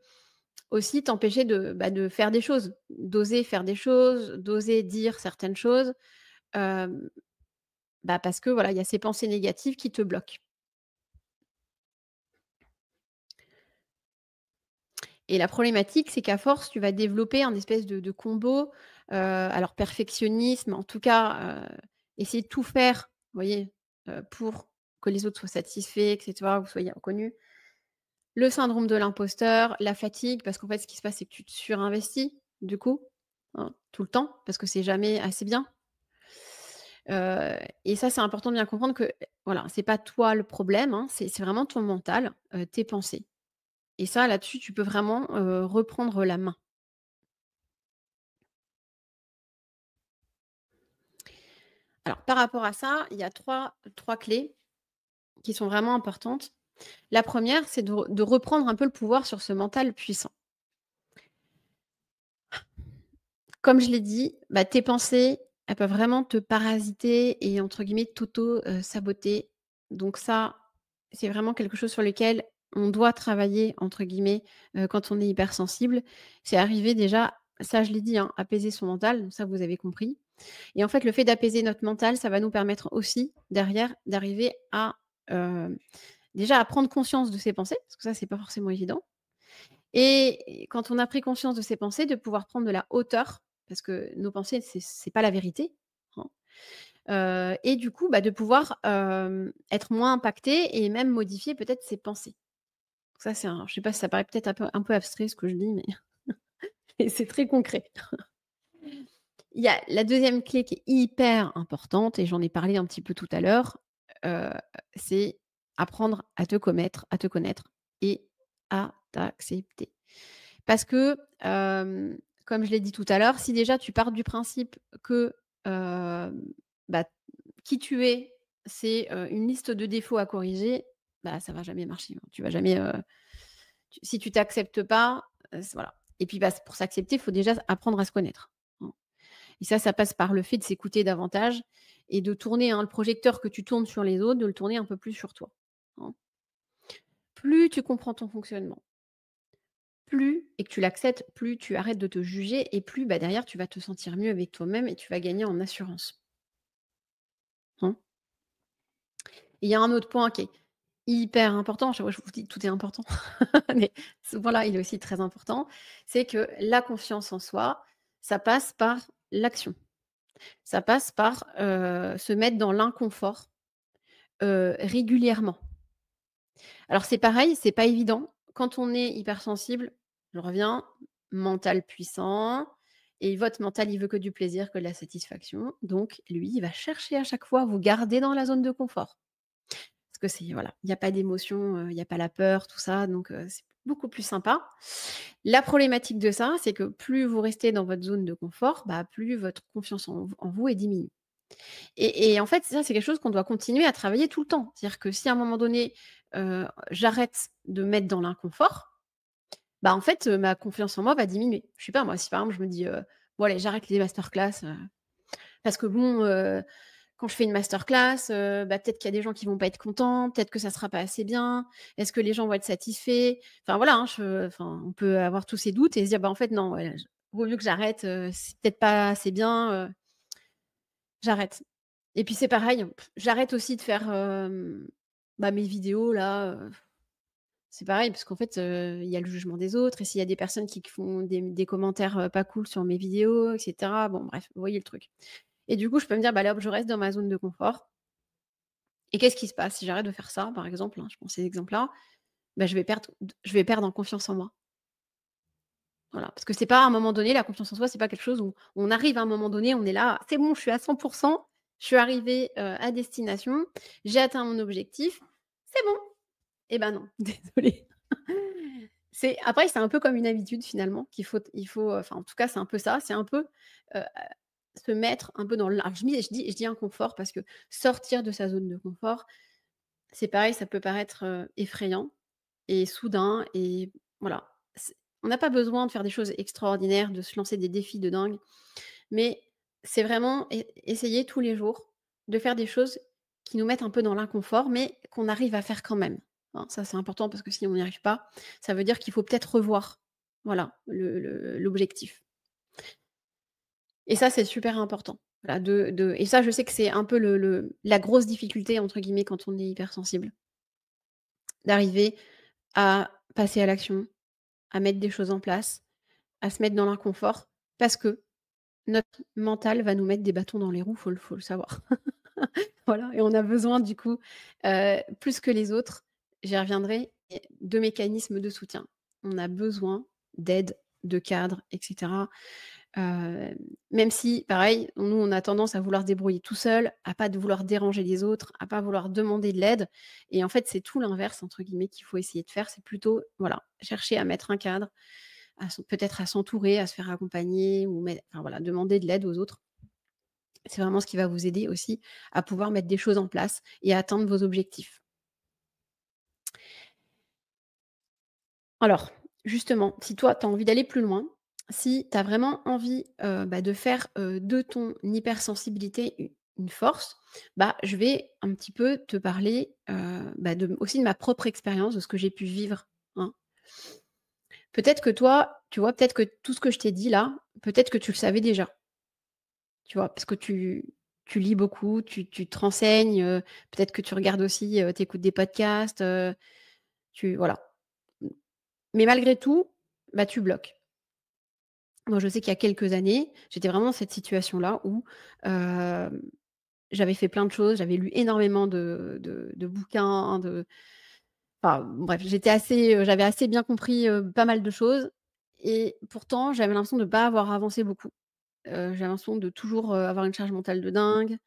aussi t'empêcher de faire des choses, d'oser faire des choses, d'oser dire certaines choses, hem, parce que voilà, il y a ces pensées négatives qui te bloquent et la problématique, c'est qu'à force, tu vas développer un espèce de combo, alors perfectionnisme, en tout cas, essayer de tout faire, vous voyez, pour que les autres soient satisfaits et cetera, vous soyez reconnus. Le syndrome de l'imposteur, la fatigue, parce qu'en fait, ce qui se passe, c'est que tu te surinvestis, du coup, hein, tout le temps, parce que c'est jamais assez bien. Et ça, c'est important de bien comprendre que, voilà, c'est pas toi le problème, hein, c'est vraiment ton mental, tes pensées. Et ça, là-dessus, tu peux vraiment, reprendre la main. Alors, par rapport à ça, il y a trois clés qui sont vraiment importantes. La première, c'est de reprendre un peu le pouvoir sur ce mental puissant. Comme je l'ai dit, tes pensées, elles peuvent vraiment te parasiter et entre guillemets «t'auto, saboter». Donc ça, c'est vraiment quelque chose sur lequel on doit «travailler» entre guillemets, quand on est hypersensible. C'est arriver déjà, ça je l'ai dit, hein, apaiser son mental, donc ça vous avez compris. Et en fait, le fait d'apaiser notre mental, ça va nous permettre aussi derrière d'arriver à, déjà à prendre conscience de ses pensées, parce que ça, c'est pas forcément évident. Et quand on a pris conscience de ses pensées, de pouvoir prendre de la hauteur, parce que nos pensées, c'est pas la vérité, hein. Et du coup, de pouvoir, être moins impacté et même modifier peut-être ses pensées. Ça, c'est un je sais pas si ça paraît peut-être un peu abstrait ce que je dis, mais mais c'est très concret. Il y a la deuxième clé qui est hyper importante et j'en ai parlé un petit peu tout à l'heure, heu, c'est apprendre à te connaître et à t'accepter. Parce que, comme je l'ai dit tout à l'heure, si déjà tu pars du principe que, hem, bah, qui tu es, c'est, une liste de défauts à corriger, ça va jamais marcher, hein. Tu vas jamais, si tu t'acceptes pas, voilà et puis, pour s'accepter, il faut déjà apprendre à se connaître, hein et ça passe par le fait de s'écouter davantage et de tourner, hein, le projecteur que tu tournes sur les autres, de le tourner un peu plus sur toi, hein. Plus tu comprends ton fonctionnement, plus et que tu l'acceptes, plus tu arrêtes de te juger et plus, derrière, tu vas te sentir mieux avec toi-même et tu vas gagner en assurance, hein. Et il y a un autre point qui est hyper important, chaque fois je vous dis tout est important, mais ce point-là, il est aussi très important, c'est que la confiance en soi, ça passe par l'action. Ça passe par, se mettre dans l'inconfort, régulièrement. Alors c'est pareil, c'est pas évident. Quand on est hypersensible, je reviens, mental puissant et votre mental, il veut que du plaisir, que de la satisfaction. Donc lui, il va chercher à chaque fois à vous garder dans la zone de confort. Parce que c'est voilà, il y a pas d'émotion, il y a pas la peur, tout ça, donc c'est beaucoup plus sympa. La problématique de ça, c'est que plus vous restez dans votre zone de confort, plus votre confiance en vous est diminue. Et en fait, ça, c'est quelque chose qu'on doit continuer à travailler tout le temps. C'est-à-dire que si à un moment donné, j'arrête de mettre dans l'inconfort, en fait, ma confiance en moi va diminuer. Je sais pas moi, si par exemple je me dis, «Bon allez, j'arrête les masterclass, parce que bon, quand je fais une masterclass, peut-être qu'il y a des gens qui vont pas être contents, peut-être que ça sera pas assez bien. Est-ce que les gens vont être satisfaits?» Enfin voilà, hein, on peut avoir tous ces doutes et se dire: «En fait non, ouais, vaut mieux que j'arrête, c'est peut-être pas assez bien, j'arrête». Et puis c'est pareil, j'arrête aussi de faire, mes vidéos là, c'est pareil parce qu'en fait, il y a le jugement des autres et s'il y a des personnes qui font des commentaires, pas cool sur mes vidéos et cetera, bon bref, vous voyez le truc. Et du coup, je peux me dire: «Allez hop, je reste dans ma zone de confort» et qu'est-ce qui se passe? Si j'arrête de faire ça, par exemple, hein, je prends ces exemples-là, je vais perdre en confiance en moi. Voilà, parce que c'est pas à un moment donné, la confiance en soi, c'est pas quelque chose où on arrive à un moment donné, on est là: «C'est bon, je suis à 100, je suis arrivé, à destination, j'ai atteint mon objectif, c'est bon». Eh ben non, désolée. Après, c'est un peu comme une habitude finalement enfin, en tout cas, c'est un peu ça, c'est un peu, heu, se mettre un peu dans le alors je dis inconfort parce que sortir de sa zone de confort, c'est pareil, ça peut paraître, effrayant et soudain et voilà. On n'a pas besoin de faire des choses extraordinaires, de se lancer des défis de dingue, mais c'est vraiment essayer tous les jours de faire des choses qui nous mettent un peu dans l'inconfort, mais qu'on arrive à faire quand même, hein. Ça, c'est important parce que si on n'y arrive pas, ça veut dire qu'il faut peut-être revoir, voilà, l'objectif et ça, c'est super important. Voilà, et ça, je sais que c'est un peu la «grosse difficulté» entre guillemets quand on est hypersensible, d'arriver à passer à l'action, à mettre des choses en place, à se mettre dans l'inconfort parce que notre mental va nous mettre des bâtons dans les roues, faut le savoir. Voilà et on a besoin du coup, plus que les autres, j'y reviendrai, et de mécanismes de soutien. On a besoin d'aide, de cadres et cetera. Heu, Même si pareil, nous on a tendance à vouloir se débrouiller tout seul, à pas de vouloir déranger les autres, à pas vouloir demander de l'aide et en fait, c'est tout «l'inverse» entre guillemets qu'il faut essayer de faire. C'est plutôt, voilà, chercher à mettre un cadre, peut-être à s'entourer, à se faire accompagner ou enfin voilà, demander de l'aide aux autres. C'est vraiment ce qui va vous aider aussi à pouvoir mettre des choses en place et à atteindre vos objectifs. Alors, justement, si toi, tu as envie d'aller plus loin, si tu as vraiment envie, de faire, de ton hypersensibilité une force, je vais un petit peu te parler, aussi de ma propre expérience, de ce que j'ai pu vivre, hein. Peut-être que toi, tu vois, peut-être que tout ce que je t'ai dit là, peut-être que tu le savais déjà, tu vois? Parce que tu lis beaucoup, tu te renseignes, peut-être que tu regardes aussi, tu écoutes des podcasts, voilà. Mais malgré tout, tu bloques. Moi, je sais qu'il y a quelques années, j'étais vraiment dans cette situation-là où, hem, j'avais fait plein de choses, j'avais lu énormément de bouquins, enfin bref, j'avais assez bien compris, pas mal de choses et pourtant j'avais l'impression de ne pas avoir avancé beaucoup. J'avais l'impression de toujours, avoir une charge mentale de dingue,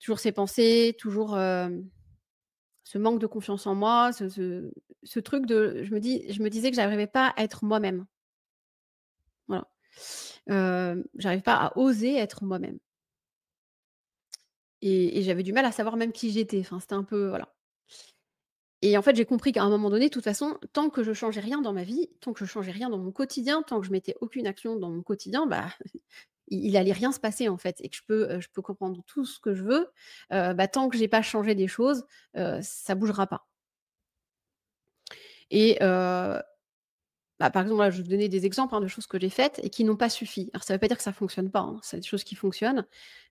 toujours ces pensées, toujours, ce manque de confiance en moi, ce truc de je me disais que j'arrivais pas à être moi-même, voilà. J'arrive pas à oser être moi-même et j'avais du mal à savoir même qui j'étais. Enfin, c'était un peu voilà et en fait, j'ai compris qu'à un moment donné, de toute façon, tant que je changeais rien dans ma vie, tant que je changeais rien dans mon quotidien, tant que je mettais aucune action dans mon quotidien, il allait rien se passer, en fait et que je peux comprendre tout ce que je veux, tant que j'ai pas changé des choses, ça bougera pas et par exemple, là, je vais vous donner des exemples, hein, de choses que j'ai faites et qui n'ont pas suffi. Alors ça ne veut pas dire que ça fonctionne pas, hein, c'est des choses qui fonctionnent,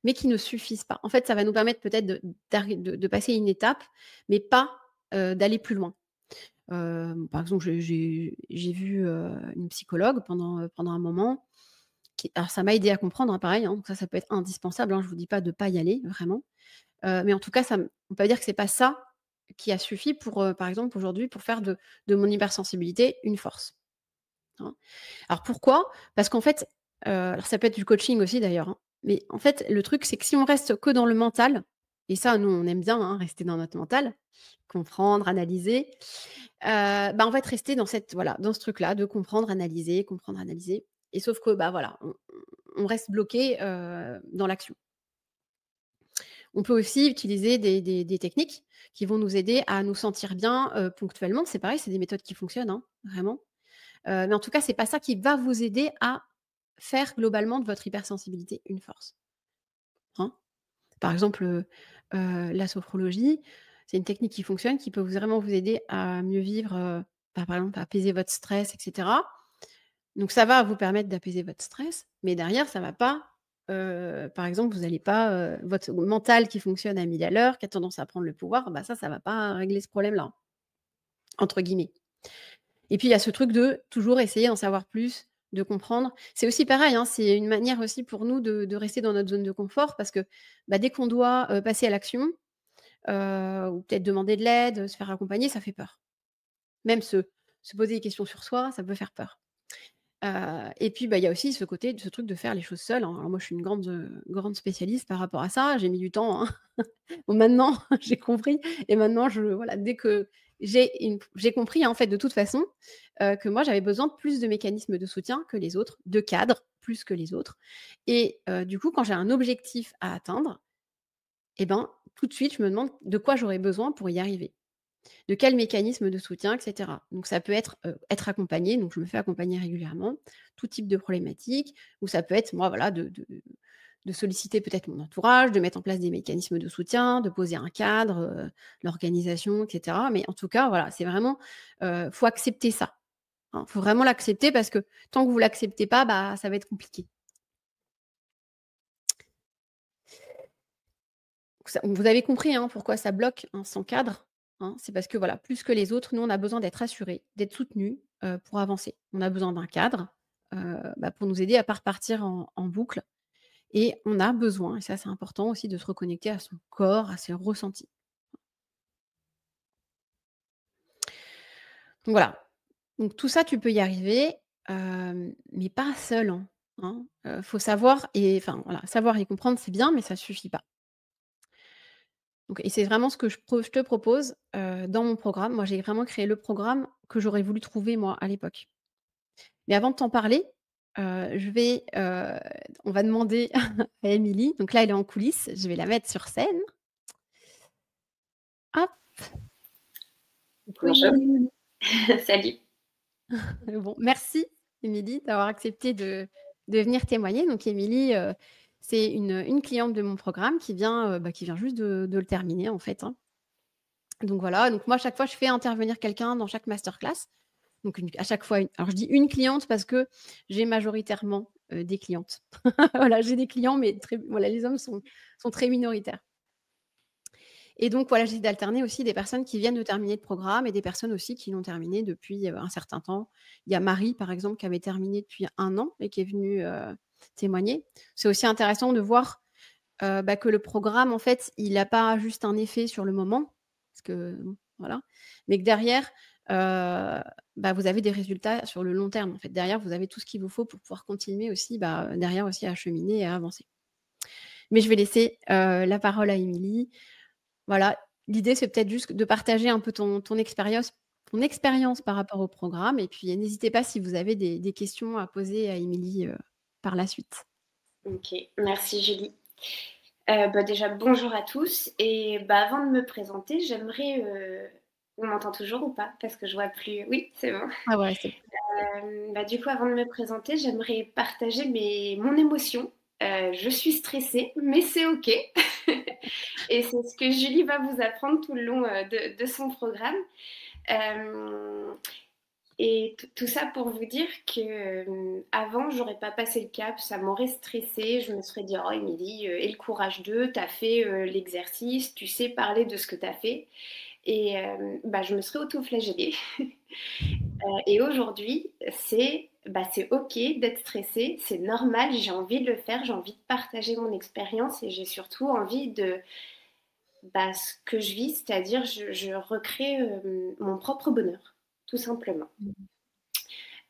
mais qui ne suffisent pas. En fait, ça va nous permettre peut-être de passer une étape, mais pas, d'aller plus loin. Par exemple, j'ai vu, une psychologue pendant un moment qui alors ça m'a aidé à comprendre, hein, pareil, hein, donc ça peut être indispensable, hein, je vous dis pas de pas y aller, vraiment. Mais en tout cas, on peut dire que c'est pas ça qui a suffi pour, par exemple, aujourd'hui, pour faire de mon hypersensibilité une force, hein. Alors pourquoi? Parce qu'en fait, alors ça peut être du coaching aussi d'ailleurs, hein, mais en fait, le truc, c'est que si on reste que dans le mental et ça, nous, on aime bien, hein, rester dans notre mental, comprendre, analyser, on va être resté dans dans ce truc-là de comprendre, analyser et sauf que, voilà, on reste bloqué, dans l'action. On peut aussi utiliser des techniques qui vont nous aider à nous sentir bien, ponctuellement. C'est pareil, c'est des méthodes qui fonctionnent, hein, vraiment. Mais en tout cas, c'est pas ça qui va vous aider à faire globalement de votre hypersensibilité une force, hein. Par exemple, la sophrologie, c'est une technique qui fonctionne, qui peut vraiment vous aider à mieux vivre, par exemple, à apaiser votre stress et cetera. Donc ça va vous permettre d'apaiser votre stress, mais derrière ça va pas, par exemple, vous allez pas, votre mental qui fonctionne à 1000 à l'heure, qui a tendance à prendre le pouvoir, ça va pas régler ce problème-là, entre guillemets. Et puis il y a ce truc de toujours essayer d'en savoir plus, de comprendre. C'est aussi pareil, hein, c'est une manière aussi pour nous de rester dans notre zone de confort parce que, dès qu'on doit, passer à l'action, ou peut-être demander de l'aide, se faire accompagner, ça fait peur. Même se poser des questions sur soi, ça peut faire peur. Et puis, il y a aussi ce truc de faire les choses seule, hein. Alors moi, je suis une grande spécialiste par rapport à ça. J'ai mis du temps, hein. Bon maintenant, j'ai compris et maintenant dès que j'ai compris, hein, en fait, de toute façon, que moi, j'avais besoin de plus de mécanismes de soutien que les autres, de cadres plus que les autres et du coup, quand j'ai un objectif à atteindre et ben, tout de suite, je me demande de quoi j'aurais besoin pour y arriver. De quel mécanisme de soutien et cetera. Donc ça peut être, être accompagné, donc je me fais accompagner régulièrement, tout type de problématiques ou ça peut être moi voilà de solliciter peut-être mon entourage, de mettre en place des mécanismes de soutien, de poser un cadre, l'organisation et cetera. Mais en tout cas, voilà, c'est vraiment, faut accepter ça, hein. Faut vraiment l'accepter parce que tant que vous l'acceptez pas, bah, ça va être compliqué. Ça vous avez compris, hein, pourquoi ça bloque, hein, sans cadre, hein. C'est parce que voilà, plus que les autres, nous, on a besoin d'être rassurés, d'être soutenus, pour avancer. On a besoin d'un cadre, bah, pour nous aider à pas repartir en boucle et on a besoin, et ça, c'est important aussi, de se reconnecter à son corps, à ses ressentis. Donc voilà. Donc tout ça, tu peux y arriver, mais pas seul, hein. Faut savoir et enfin, voilà, savoir et comprendre, c'est bien, mais ça suffit pas. Donc et c'est vraiment ce que je te propose, dans mon programme. Moi, j'ai vraiment créé le programme que j'aurais voulu trouver moi, à l'époque. Mais avant de t'en parler, je vais, on va demander à Émilie, donc là, elle est en coulisses, je vais la mettre sur scène. Hop, coucou Bonjour, Émilie. salut. Bon, merci Émilie d'avoir accepté de venir témoigner. Donc Émilie, c'est une cliente de mon programme qui vient juste de le terminer en fait, hein. Donc voilà, donc moi à chaque fois je fais intervenir quelqu'un dans chaque masterclass. Donc à chaque fois une alors je dis une cliente parce que j'ai majoritairement, des clientes. Voilà, j'ai des clients mais très voilà, les hommes sont très minoritaires. Et donc voilà, j'essaie d'alterner aussi des personnes qui viennent de terminer le programme et des personnes aussi qui l'ont terminé depuis, un certain temps. Il y a Marie, par exemple, qui avait terminé depuis 1 an et qui est venue, témoigner. C'est aussi intéressant de voir, bah, que le programme, en fait, il a pas juste un effet sur le moment, parce que bon, voilà, mais que derrière, bah, vous avez des résultats sur le long terme. En fait, derrière, vous avez tout ce qu'il vous faut pour pouvoir continuer aussi, bah, derrière aussi à cheminer et à avancer. Mais je vais laisser, la parole à Émilie. Voilà, l'idée, c'est peut-être juste de partager un peu ton expérience par rapport au programme et puis n'hésitez pas si vous avez des questions à poser à Émilie, par la suite. Ok, merci Julie. Bah, déjà, bonjour à tous. Et bah, avant de me présenter, j'aimerais... On m'entend toujours ou pas? Parce que je vois plus... Oui, c'est bon. Ah ouais, c'est Bah, du coup, avant de me présenter, j'aimerais partager mon émotion. Je suis stressée, mais c'est OK. Et c'est ce que Julie va vous apprendre tout le long de son programme. Euh, Et tout ça pour vous dire que avant, j'aurais pas passé le cap, ça m'aurait stressé. Je me serais dit, oh Émilie, aie le courage d'eux, t'as fait l'exercice, tu sais parler de ce que t'as fait. Et bah, je me serais auto-flagellée. Et aujourd'hui, c'est OK d'être stressée, c'est normal, j'ai envie de le faire, j'ai envie de partager mon expérience et j'ai surtout envie de ce que je vis, c'est-à-dire je recrée mon propre bonheur, tout simplement.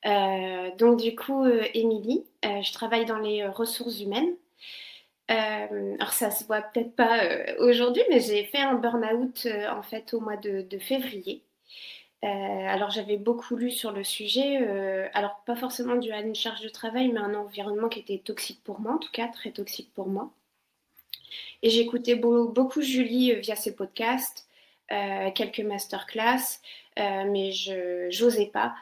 Donc du coup, Émilie, je travaille dans les ressources humaines. Alors ça se voit peut-être pas aujourd'hui, mais j'ai fait un burn-out en fait au mois de février. Alors j'avais beaucoup lu sur le sujet, alors pas forcément dû à une charge de travail, mais un environnement qui était toxique pour moi, en tout cas très toxique pour moi. Et j'écoutais beaucoup Julie via ses podcasts, quelques masterclass, mais je n'osais pas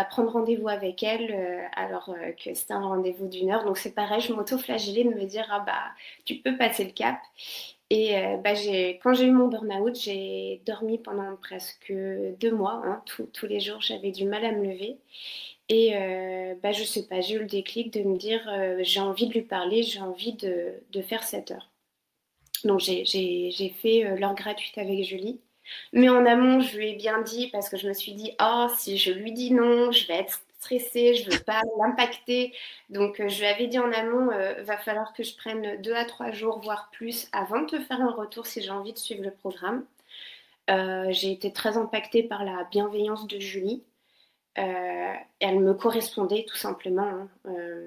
prendre rendez-vous avec elle alors que c'était un rendez-vous d'1 heure. Donc c'est pareil, je m'auto-flagellais de me dire ah bah tu peux passer le cap. Et quand j'ai eu mon burn-out, j'ai dormi pendant presque 2 mois, hein, tous les jours, j'avais du mal à me lever. Et je sais pas, j'ai eu le déclic de me dire j'ai envie de lui parler, j'ai envie de faire cette heure. Donc j'ai fait l'heure gratuite avec Julie. Mais en amont, je lui ai bien dit parce que je me suis dit, oh, si je lui dis non, je vais être stressée, je veux pas l'impacter. Donc je lui avais dit en amont, va falloir que je prenne 2 à 3 jours, voire plus, avant de te faire un retour si j'ai envie de suivre le programme. J'ai été très impactée par la bienveillance de Julie. Elle me correspondait tout simplement, hein.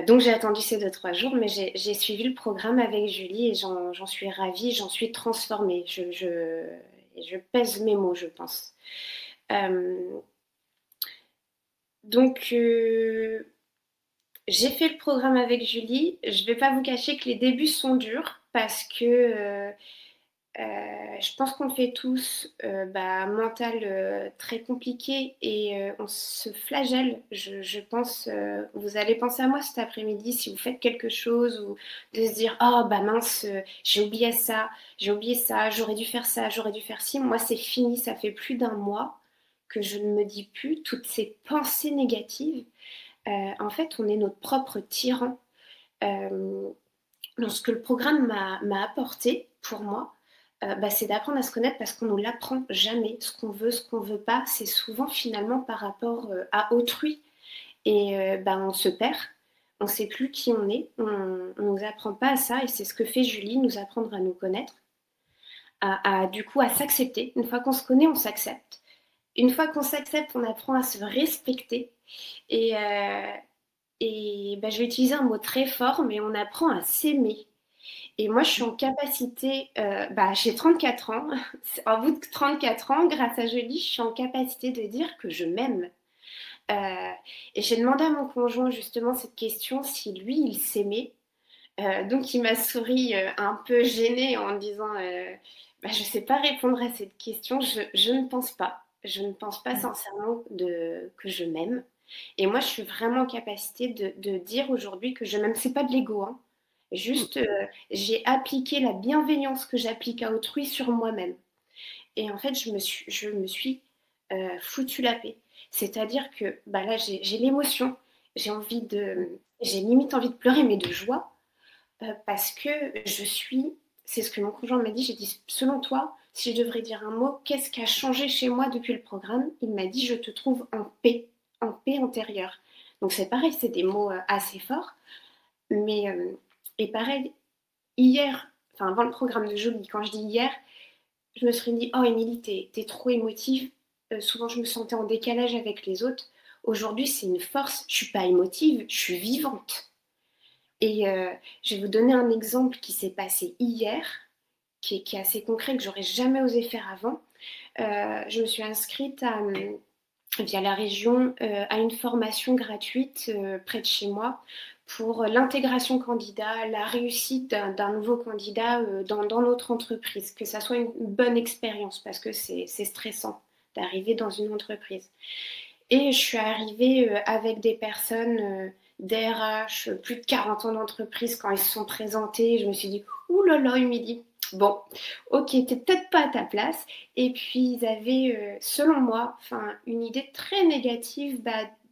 Donc j'ai attendu ces 2 à 3 jours, mais j'ai suivi le programme avec Julie et j'en suis ravie, j'en suis transformée. Je pèse mes mots, je pense. Euh, donc, j'ai fait le programme avec Julie. Je ne vais pas vous cacher que les débuts sont durs parce que je pense qu'on le fait tous, mental très compliqué et on se flagelle. Je pense, vous allez penser à moi cet après-midi si vous faites quelque chose ou de se dire oh bah mince, j'ai oublié ça, j'aurais dû faire ça, j'aurais dû faire ci. Moi c'est fini, ça fait plus d'un mois que je ne me dis plus toutes ces pensées négatives. En fait, on est notre propre tyran. Euh, Donc, ce que le programme m'a apporté pour moi, c'est d'apprendre à se connaître parce qu'on ne nous l'apprend jamais. Ce qu'on veut pas, c'est souvent finalement par rapport à autrui. Et on se perd, on ne sait plus qui on est, on ne nous apprend pas à ça. Et c'est ce que fait Julie, nous apprendre à nous connaître, du coup à s'accepter. Une fois qu'on se connaît, on s'accepte. Une fois qu'on s'accepte, on apprend à se respecter. Et, je vais utiliser un mot très fort, mais on apprend à s'aimer. Et moi, je suis en capacité, j'ai 34 ans, en bout de 34 ans, grâce à Jolie, je suis en capacité de dire que je m'aime. Euh, et j'ai demandé à mon conjoint justement cette question, si lui, il s'aimait. Donc, il m'a souri un peu gêné en me disant, je ne sais pas répondre à cette question, je ne pense pas. Je ne pense pas sincèrement que je m'aime. Et moi, je suis vraiment en capacité de dire aujourd'hui que je m'aime. C'est pas de l'ego, hein. Mm. Juste, j'ai appliqué la bienveillance que j'applique à autrui sur moi-même. Et en fait, je me suis foutu la paix. C'est-à-dire que là, j'ai l'émotion. J'ai limite envie de pleurer, mais de joie, parce que c'est ce que mon conjoint m'a dit. J'ai dit, selon toi, si je devrais dire un mot, qu'est-ce qui a changé chez moi depuis le programme? Il m'a dit, je te trouve en paix intérieure. Donc c'est pareil, c'est des mots assez forts. Mais, et pareil, hier, enfin avant le programme de Jolie, quand je dis hier, je me serais dit, oh Émilie, t'es trop émotive. Souvent, je me sentais en décalage avec les autres. Aujourd'hui, c'est une force. Je suis pas émotive, je suis vivante. Et je vais vous donner un exemple qui s'est passé hier, qui est assez concret, que j'aurais jamais osé faire avant. Je me suis inscrite via la région à une formation gratuite près de chez moi pour l'intégration candidat, la réussite d'un nouveau candidat dans notre entreprise, que ça soit une bonne expérience parce que c'est stressant d'arriver dans une entreprise. Et je suis arrivée avec des personnes DRH, plus de 40 ans d'entreprise, quand ils se sont présentés, je me suis dit, ouh là là, Émilie, bon, ok, t'es peut-être pas à ta place. Et puis ils avaient, selon moi, une idée très négative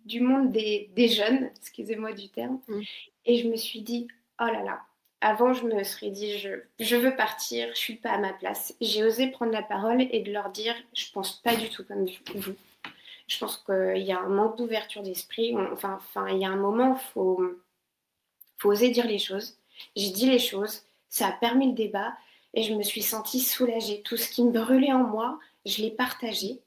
du monde des jeunes, excusez-moi du terme. Mm. Et je me suis dit, oh là là, avant je me serais dit, je veux partir, je suis pas à ma place. J'ai osé prendre la parole et de leur dire, je pense pas du tout comme vous. Je pense qu'il y a un manque d'ouverture d'esprit. Il y a un moment, faut oser dire les choses. J'ai dit les choses, ça a permis le débat et je me suis sentie soulagée. Tout ce qui me brûlait en moi, je l'ai partagé.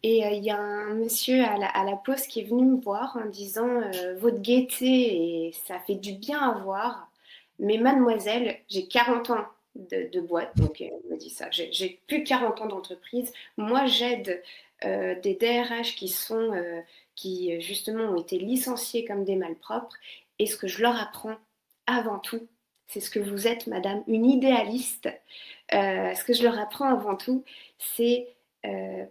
Et il y a un monsieur à la pause qui est venu me voir en disant votre gaieté, et ça fait du bien à voir. Mais mademoiselle, j'ai 40 ans de boîte, donc elle me dit ça. J'ai plus de 40 ans d'entreprise. Moi, j'aide des DRH qui justement ont été licenciés comme des malpropres. Et ce que je leur apprends avant tout, c'est ce que vous êtes, madame, une idéaliste. Ce que je leur apprends avant tout, c'est à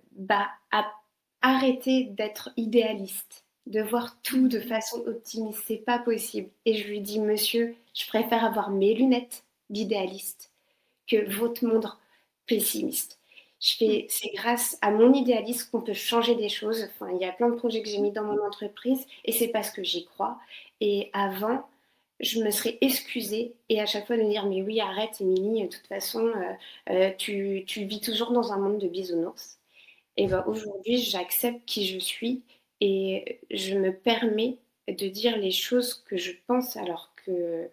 arrêter d'être idéaliste, de voir tout de façon optimiste. C'est pas possible. Et je lui dis, monsieur, je préfère avoir mes lunettes d'idéaliste que votre monde pessimiste. C'est grâce à mon idéalisme qu'on peut changer des choses. Enfin, il y a plein de projets que j'ai mis dans mon entreprise et c'est parce que j'y crois. Et avant, je me serais excusée et à chaque fois de me dire mais oui arrête Émilie, de toute façon tu vis toujours dans un monde de bisounours. Et aujourd'hui j'accepte qui je suis et je me permets de dire les choses que je pense alors que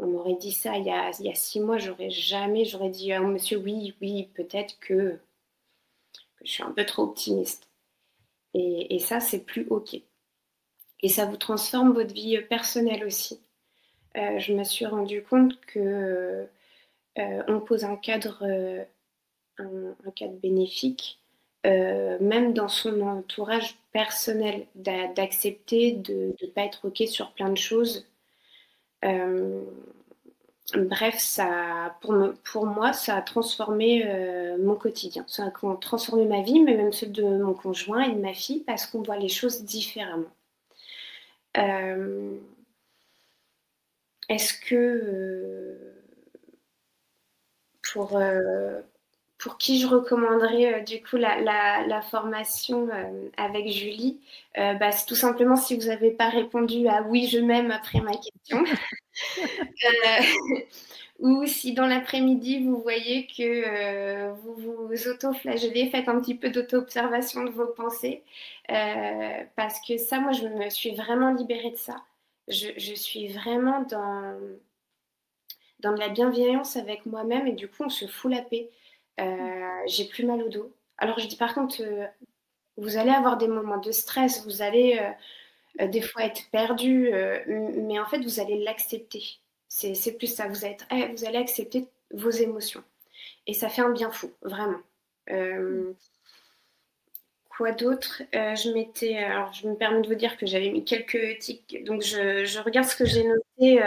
on m'aurait dit ça il y a 6 mois, j'aurais dit oh, monsieur oui, oui, peut-être que je suis un peu trop optimiste. Et ça c'est plus ok. Et ça vous transforme votre vie personnelle aussi. Je me suis rendu compte que on pose un cadre bénéfique même dans son entourage personnel, d'accepter de ne pas être OK sur plein de choses. Bref, pour moi, ça a transformé mon quotidien. Ça a transformé ma vie, mais même celle de mon conjoint et de ma fille, parce qu'on voit les choses différemment. Est-ce que pour qui je recommanderais du coup la formation avec Julie, c'est tout simplement si vous n'avez pas répondu à oui je m'aime après ma question. Ou si dans l'après-midi vous voyez que vous vous auto-flagellez, faites un petit peu d'auto-observation de vos pensées, parce que ça, moi je me suis vraiment libérée de ça. Je suis vraiment dans de la bienveillance avec moi-même et du coup on se fout la paix. J'ai plus mal au dos. Alors je dis par contre, vous allez avoir des moments de stress, vous allez des fois être perdu, mais en fait vous allez l'accepter. C'est plus ça, vous allez accepter vos émotions. Et ça fait un bien fou, vraiment. Quoi d'autre alors je me permets de vous dire que j'avais mis quelques tics, donc je regarde ce que j'ai noté.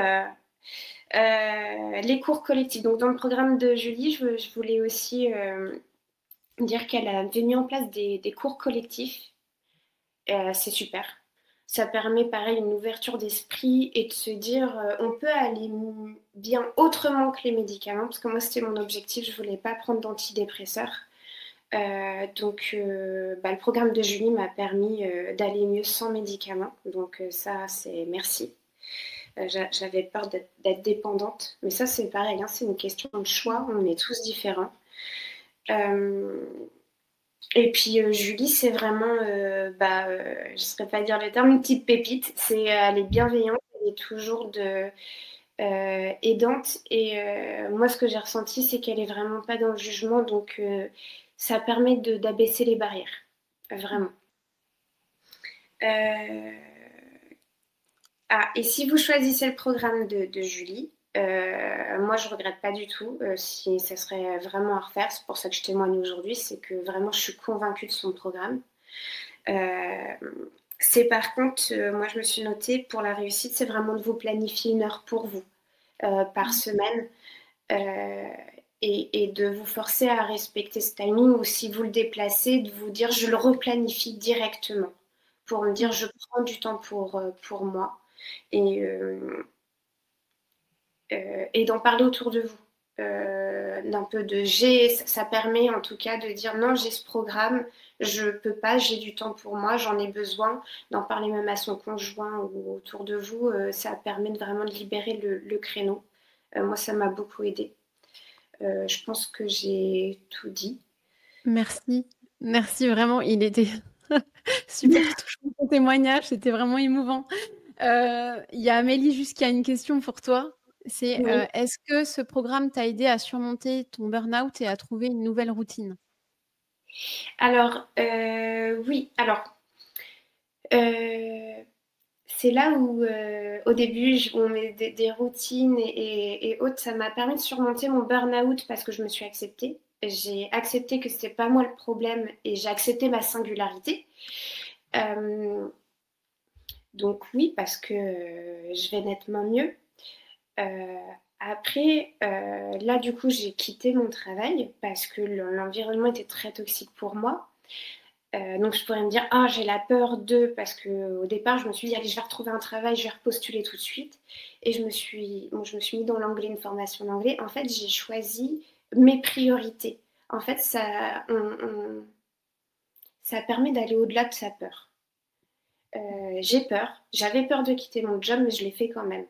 Les cours collectifs. Donc, dans le programme de Julie, je voulais aussi dire qu'elle avait mis en place des cours collectifs. C'est super. Ça permet, pareil, une ouverture d'esprit et de se dire on peut aller bien autrement que les médicaments, parce que moi, c'était mon objectif. Je ne voulais pas prendre d'antidépresseurs. Le programme de Julie m'a permis d'aller mieux sans médicaments. Donc, ça, c'est merci. J'avais peur d'être dépendante. Mais ça, c'est pareil, hein, c'est une question de choix. On est tous différents. Et puis, Julie, c'est vraiment, je ne saurais pas dire le terme, une petite pépite. Elle est bienveillante, elle est toujours aidante. Et moi, ce que j'ai ressenti, c'est qu'elle est vraiment pas dans le jugement. Donc, ça permet d'abaisser les barrières. Vraiment. Et si vous choisissez le programme de Julie, moi je regrette pas du tout. Si ça serait vraiment à refaire, c'est pour ça que je témoigne aujourd'hui, c'est que vraiment je suis convaincue de son programme. C'est par contre, moi je me suis notée pour la réussite, c'est vraiment de vous planifier une heure pour vous par semaine et de vous forcer à respecter ce timing, ou si vous le déplacez, de vous dire je le replanifie directement pour me dire je prends du temps pour moi. Et d'en parler autour de vous. D'un peu ça permet en tout cas de dire non, j'ai ce programme, je peux pas, j'ai du temps pour moi, j'en ai besoin. D'en parler même à son conjoint ou autour de vous, ça permet vraiment de libérer le créneau. Moi, ça m'a beaucoup aidée. Je pense que j'ai tout dit. Merci. Merci vraiment, il était super touchant ton témoignage, c'était vraiment émouvant. Il y a Amélie juste qui a une question pour toi. C'est, Oui. est-ce que ce programme t'a aidé à surmonter ton burn-out et à trouver une nouvelle routine? Alors, oui. Alors, c'est là où, au début, on met des routines et autres. Ça m'a permis de surmonter mon burn-out parce que je me suis acceptée. J'ai accepté que c'était pas moi le problème et j'ai accepté ma singularité. Euh, donc oui, parce que je vais nettement mieux. Après, là, du coup, j'ai quitté mon travail parce que l'environnement était très toxique pour moi. Donc je pourrais me dire, ah, j'ai la peur de, parce qu'au départ, je me suis dit, allez, je vais retrouver un travail, je vais repostuler tout de suite. Et je me suis mis dans l'anglais, une formation d'anglais. En fait, j'ai choisi mes priorités. En fait, ça permet d'aller au-delà de sa peur. J'avais peur de quitter mon job, mais je l'ai fait quand même.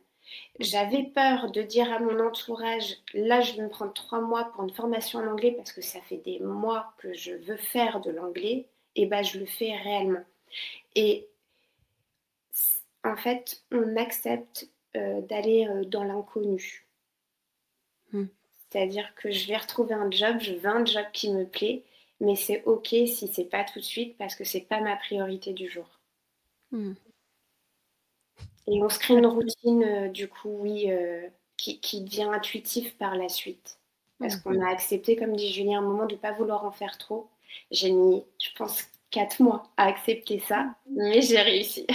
J'avais peur de dire à mon entourage, là, je vais me prendre 3 mois pour une formation en anglais parce que ça fait des mois que je veux faire de l'anglais. Et ben, je le fais réellement. Et en fait, on accepte d'aller dans l'inconnu. C'est-à-dire que je vais retrouver un job, je veux un job qui me plaît, mais c'est OK si c'est pas tout de suite parce que c'est pas ma priorité du jour. Mmh. Et on se crée une routine, du coup, oui, qui devient intuitive par la suite. Parce qu'on a accepté, comme dit Julien, un moment de ne pas vouloir en faire trop. J'ai mis, je pense, 4 mois à accepter ça, mais j'ai réussi.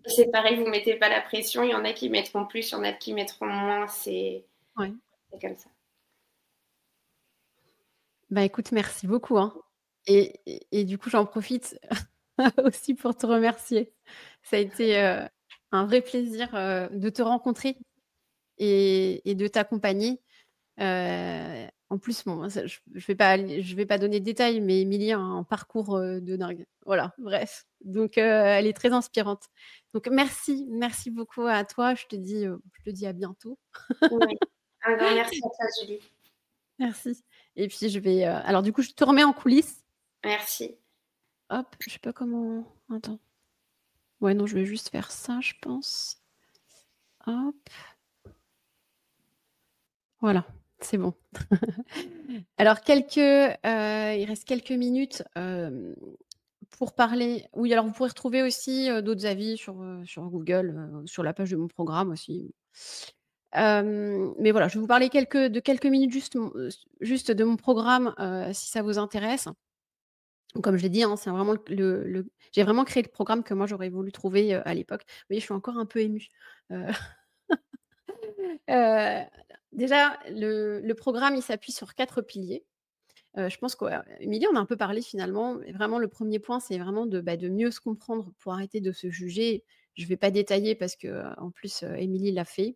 C'est pareil, vous mettez pas la pression, il y en a qui mettront plus, il y en a qui mettront moins, Ouais. c'est comme ça. Bah, écoute, merci beaucoup, hein. Et du coup, j'en profite aussi pour te remercier. Ça a été, un vrai plaisir, de te rencontrer et de t'accompagner. En plus, bon, ça je vais pas donner de détails, mais Émilie a un parcours, de dingue. Voilà, bref. Donc, elle est très inspirante. Donc merci beaucoup à toi. Je te dis à bientôt. Oui. Un grand merci à toi, Julie. Merci et puis alors du coup, je te remets en coulisses. Merci. Hop, je sais pas comment attends. Ouais, non, je vais juste faire ça, je pense. Hop, voilà, c'est bon. Alors il reste quelques minutes, pour parler oui, alors vous pourrez retrouver aussi, d'autres avis sur Google, sur la page de mon programme aussi. Mais voilà, je vais vous parler quelques minutes juste de mon programme, si ça vous intéresse. Comme je l'ai dit, hein, c'est vraiment le j'ai vraiment créé le programme que moi j'aurais voulu trouver, à l'époque. Vous voyez, je suis encore un peu émue. Heu, heu, déjà le programme, il s'appuie sur 4 piliers. Je pense qu'Émilie en a un peu parlé finalement, mais vraiment le premier point, c'est vraiment de mieux se comprendre pour arrêter de se juger. Je vais pas détailler parce que, en plus, Émilie l'a fait.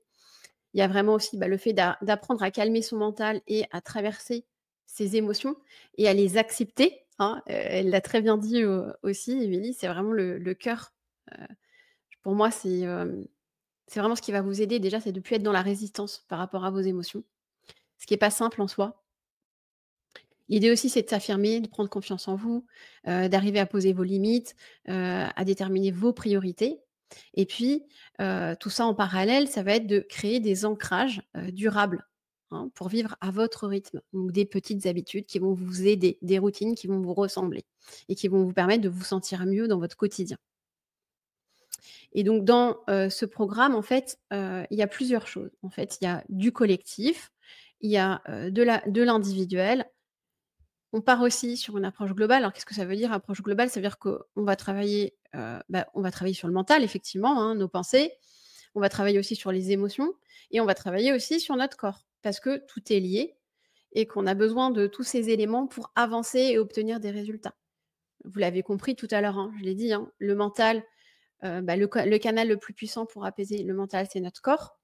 Il y a vraiment aussi, le fait d'apprendre à calmer son mental et à traverser ses émotions et à les accepter, hein. Elle l'a très bien dit, aussi Émilie, c'est vraiment le cœur. Heu, pour moi, c'est vraiment ce qui va vous aider déjà, c'est de plus être dans la résistance par rapport à vos émotions, ce qui est pas simple en soi. L'idée aussi, c'est de s'affirmer, de prendre confiance en vous, d'arriver à poser vos limites, à déterminer vos priorités et puis, tout ça en parallèle, ça va être de créer des ancrages, durables, hein, pour vivre à votre rythme. Donc des petites habitudes qui vont vous aider, des routines qui vont vous ressembler et qui vont vous permettre de vous sentir mieux dans votre quotidien. Et donc dans, ce programme, en fait, il y a plusieurs choses. En fait, il y a du collectif, il y a, de l'individuel. On part aussi sur une approche globale. Alors qu'est-ce que ça veut dire approche globale? Ça veut dire qu'on va travailler, on va travailler sur le mental effectivement, hein, nos pensées. On va travailler aussi sur les émotions et on va travailler aussi sur notre corps parce que tout est lié et qu'on a besoin de tous ces éléments pour avancer et obtenir des résultats. Vous l'avez compris tout à l'heure, hein, je l'ai dit, hein, le mental, le canal le plus puissant pour apaiser le mental, c'est notre corps.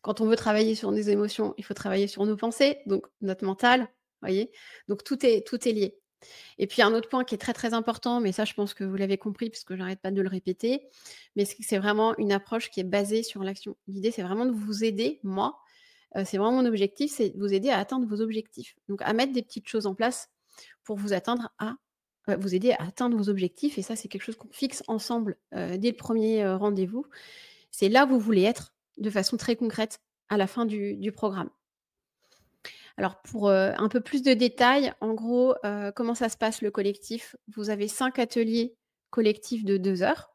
Quand on veut travailler sur nos émotions, il faut travailler sur nos pensées, donc notre mental, voyez? Donc tout est lié. Et puis un autre point qui est très, très important, mais ça je pense que vous l'avez compris puisque j'arrête pas de le répéter, mais c'est vraiment une approche qui est basée sur l'action. L'idée, c'est vraiment de vous aider, moi, c'est vraiment mon objectif, c'est de vous aider à atteindre vos objectifs. Donc à mettre des petites choses en place pour vous aider à atteindre vos objectifs et ça, c'est quelque chose qu'on fixe ensemble, dès le premier rendez-vous. C'est là où vous voulez être de façon très concrète à la fin du programme. Alors pour, un peu plus de détails, en gros, comment ça se passe le collectif? Vous avez 5 ateliers collectifs de 2 heures.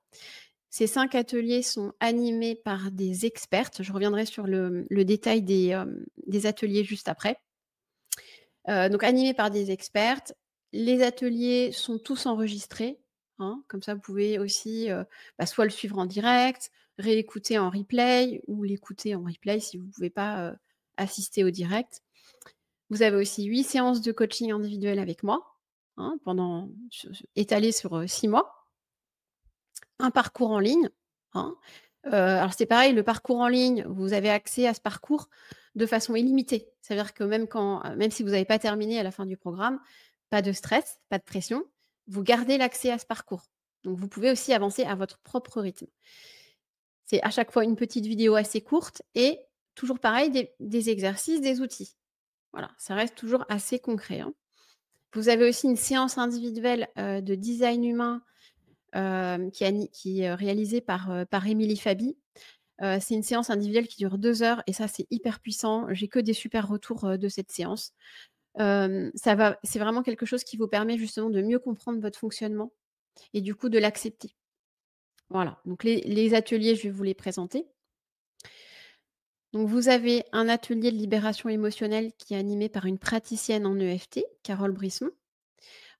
Ces 5 ateliers sont animés par des expertes. Je reviendrai sur le détail des ateliers juste après. Donc animés par des expertes. Les ateliers sont tous enregistrés, hein, comme ça vous pouvez aussi, soit le suivre en direct, réécouter en replay ou l'écouter en replay si vous ne pouvez pas, assister au direct. Vous avez aussi 8 séances de coaching individuel avec moi, hein, étalées sur, 6 mois. Un parcours en ligne, hein. Alors c'est pareil, le parcours en ligne, vous avez accès à ce parcours de façon illimitée. C'est-à-dire que même si vous n'avez pas terminé à la fin du programme, pas de stress, pas de pression, vous gardez l'accès à ce parcours. Donc vous pouvez aussi avancer à votre propre rythme. C'est à chaque fois une petite vidéo assez courte et toujours pareil, des exercices, des outils. Voilà, ça reste toujours assez concret, hein. Vous avez aussi une séance individuelle, de design humain, qui est réalisée par Émilie Faby. C'est une séance individuelle qui dure 2 heures et ça, c'est hyper puissant. J'ai que des super retours, de cette séance. C'est vraiment quelque chose qui vous permet justement de mieux comprendre votre fonctionnement et du coup de l'accepter. Voilà, donc les ateliers, je vais vous les présenter. Donc vous avez un atelier de libération émotionnelle qui est animé par une praticienne en EFT, Carole Brisson.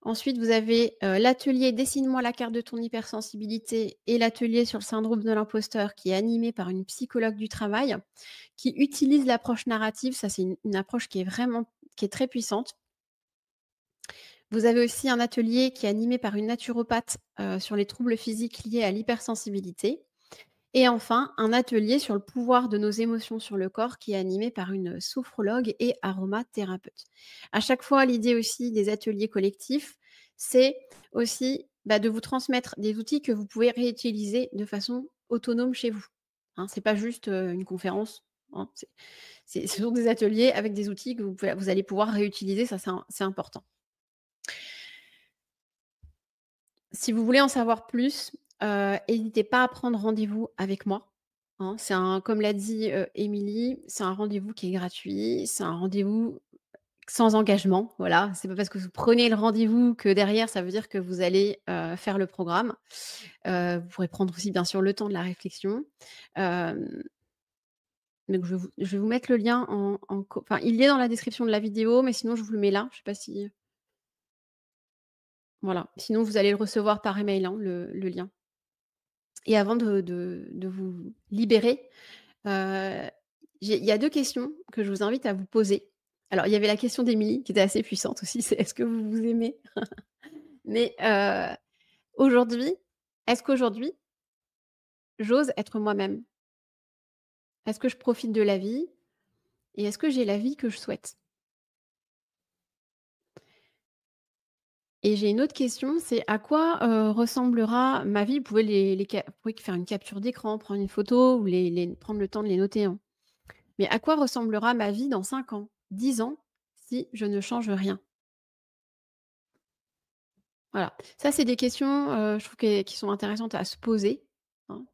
Ensuite, vous avez, l'atelier «Dessine-moi la carte de ton hypersensibilité» et l'atelier sur le syndrome de l'imposteur qui est animé par une psychologue du travail, qui utilise l'approche narrative. Ça, c'est une approche qui est très puissante. Vous avez aussi un atelier qui est animé par une naturopathe, sur les troubles physiques liés à l'hypersensibilité. Et enfin, un atelier sur le pouvoir de nos émotions sur le corps qui est animé par une sophrologue et aromathérapeute. À chaque fois, l'idée aussi des ateliers collectifs, c'est aussi, de vous transmettre des outils que vous pouvez réutiliser de façon autonome chez vous. Hein, c'est pas juste, une conférence, hein, ce sont des ateliers avec des outils que vous allez pouvoir réutiliser, ça c'est important. Si vous voulez en savoir plus, hésitez pas à prendre rendez-vous avec moi, hein. C'est un Comme l'a dit, Émilie, c'est un rendez-vous qui est gratuit, c'est un rendez-vous sans engagement, voilà. C'est pas parce que vous prenez le rendez-vous que derrière ça veut dire que vous allez, faire le programme. Vous pourrez prendre aussi bien sûr le temps de la réflexion. Hem, donc je vais vous mettre le lien enfin il est dans la description de la vidéo, mais sinon je vous le mets là. Je sais pas si voilà. Sinon vous allez le recevoir par email, hein, le lien. Et avant de vous libérer, heu, il y a 2 questions que je vous invite à vous poser. Alors, il y avait la question d'Émilie qui était assez puissante aussi, c'est: «Est-ce que vous vous aimez?» Mais, aujourd'hui, est-ce qu'aujourd'hui, j'ose être moi-même? Est-ce que je profite de la vie? Et est-ce que j'ai la vie que je souhaite? Et j'ai une autre question, c'est: à quoi, ressemblera ma vie? Vous pouvez faire une capture d'écran, prendre une photo ou prendre le temps de les noter, hein. Mais à quoi ressemblera ma vie dans 5 ans, 10 ans, si je ne change rien? Voilà. Ça, c'est des questions, je trouve qui sont intéressantes à se poser, hein,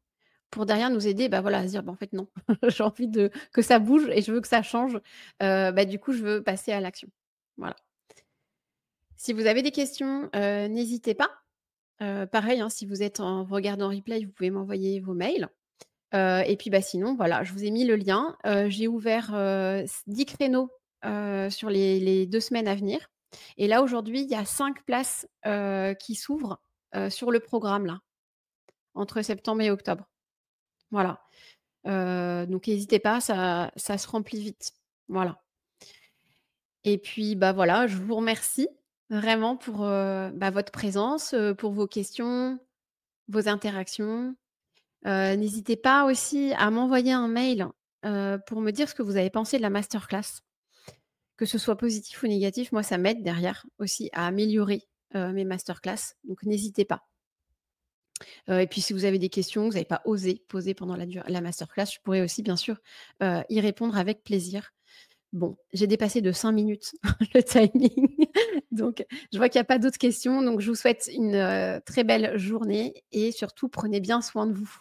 pour derrière nous aider, voilà, à se dire: «Bah, en fait, non, j'ai envie que ça bouge et je veux que ça change, du coup, je veux passer à l'action». Voilà. Si vous avez des questions, n'hésitez pas. Pareil, hein, si vous êtes vous regardez en replay, vous pouvez m'envoyer vos mails. Et puis, sinon, voilà, je vous ai mis le lien. J'ai ouvert, 10 créneaux, sur les 2 semaines à venir. Et là, aujourd'hui, il y a 5 places, qui s'ouvrent, sur le programme là, entre septembre et octobre. Voilà. Donc n'hésitez pas, ça se remplit vite. Voilà. Et puis, voilà, je vous remercie vraiment pour, votre présence, pour vos questions, vos interactions. N'hésitez pas aussi à m'envoyer un mail, pour me dire ce que vous avez pensé de la masterclass. Que ce soit positif ou négatif, moi ça m'aide derrière aussi à améliorer, mes masterclass, donc n'hésitez pas. Et puis si vous avez des questions que vous n'avez pas osé poser pendant la masterclass, je pourrais aussi bien sûr, y répondre avec plaisir. Bon, j'ai dépassé de 5 minutes le timing, donc je vois qu'il y a pas d'autres questions, donc je vous souhaite une, très belle journée et surtout prenez bien soin de vous.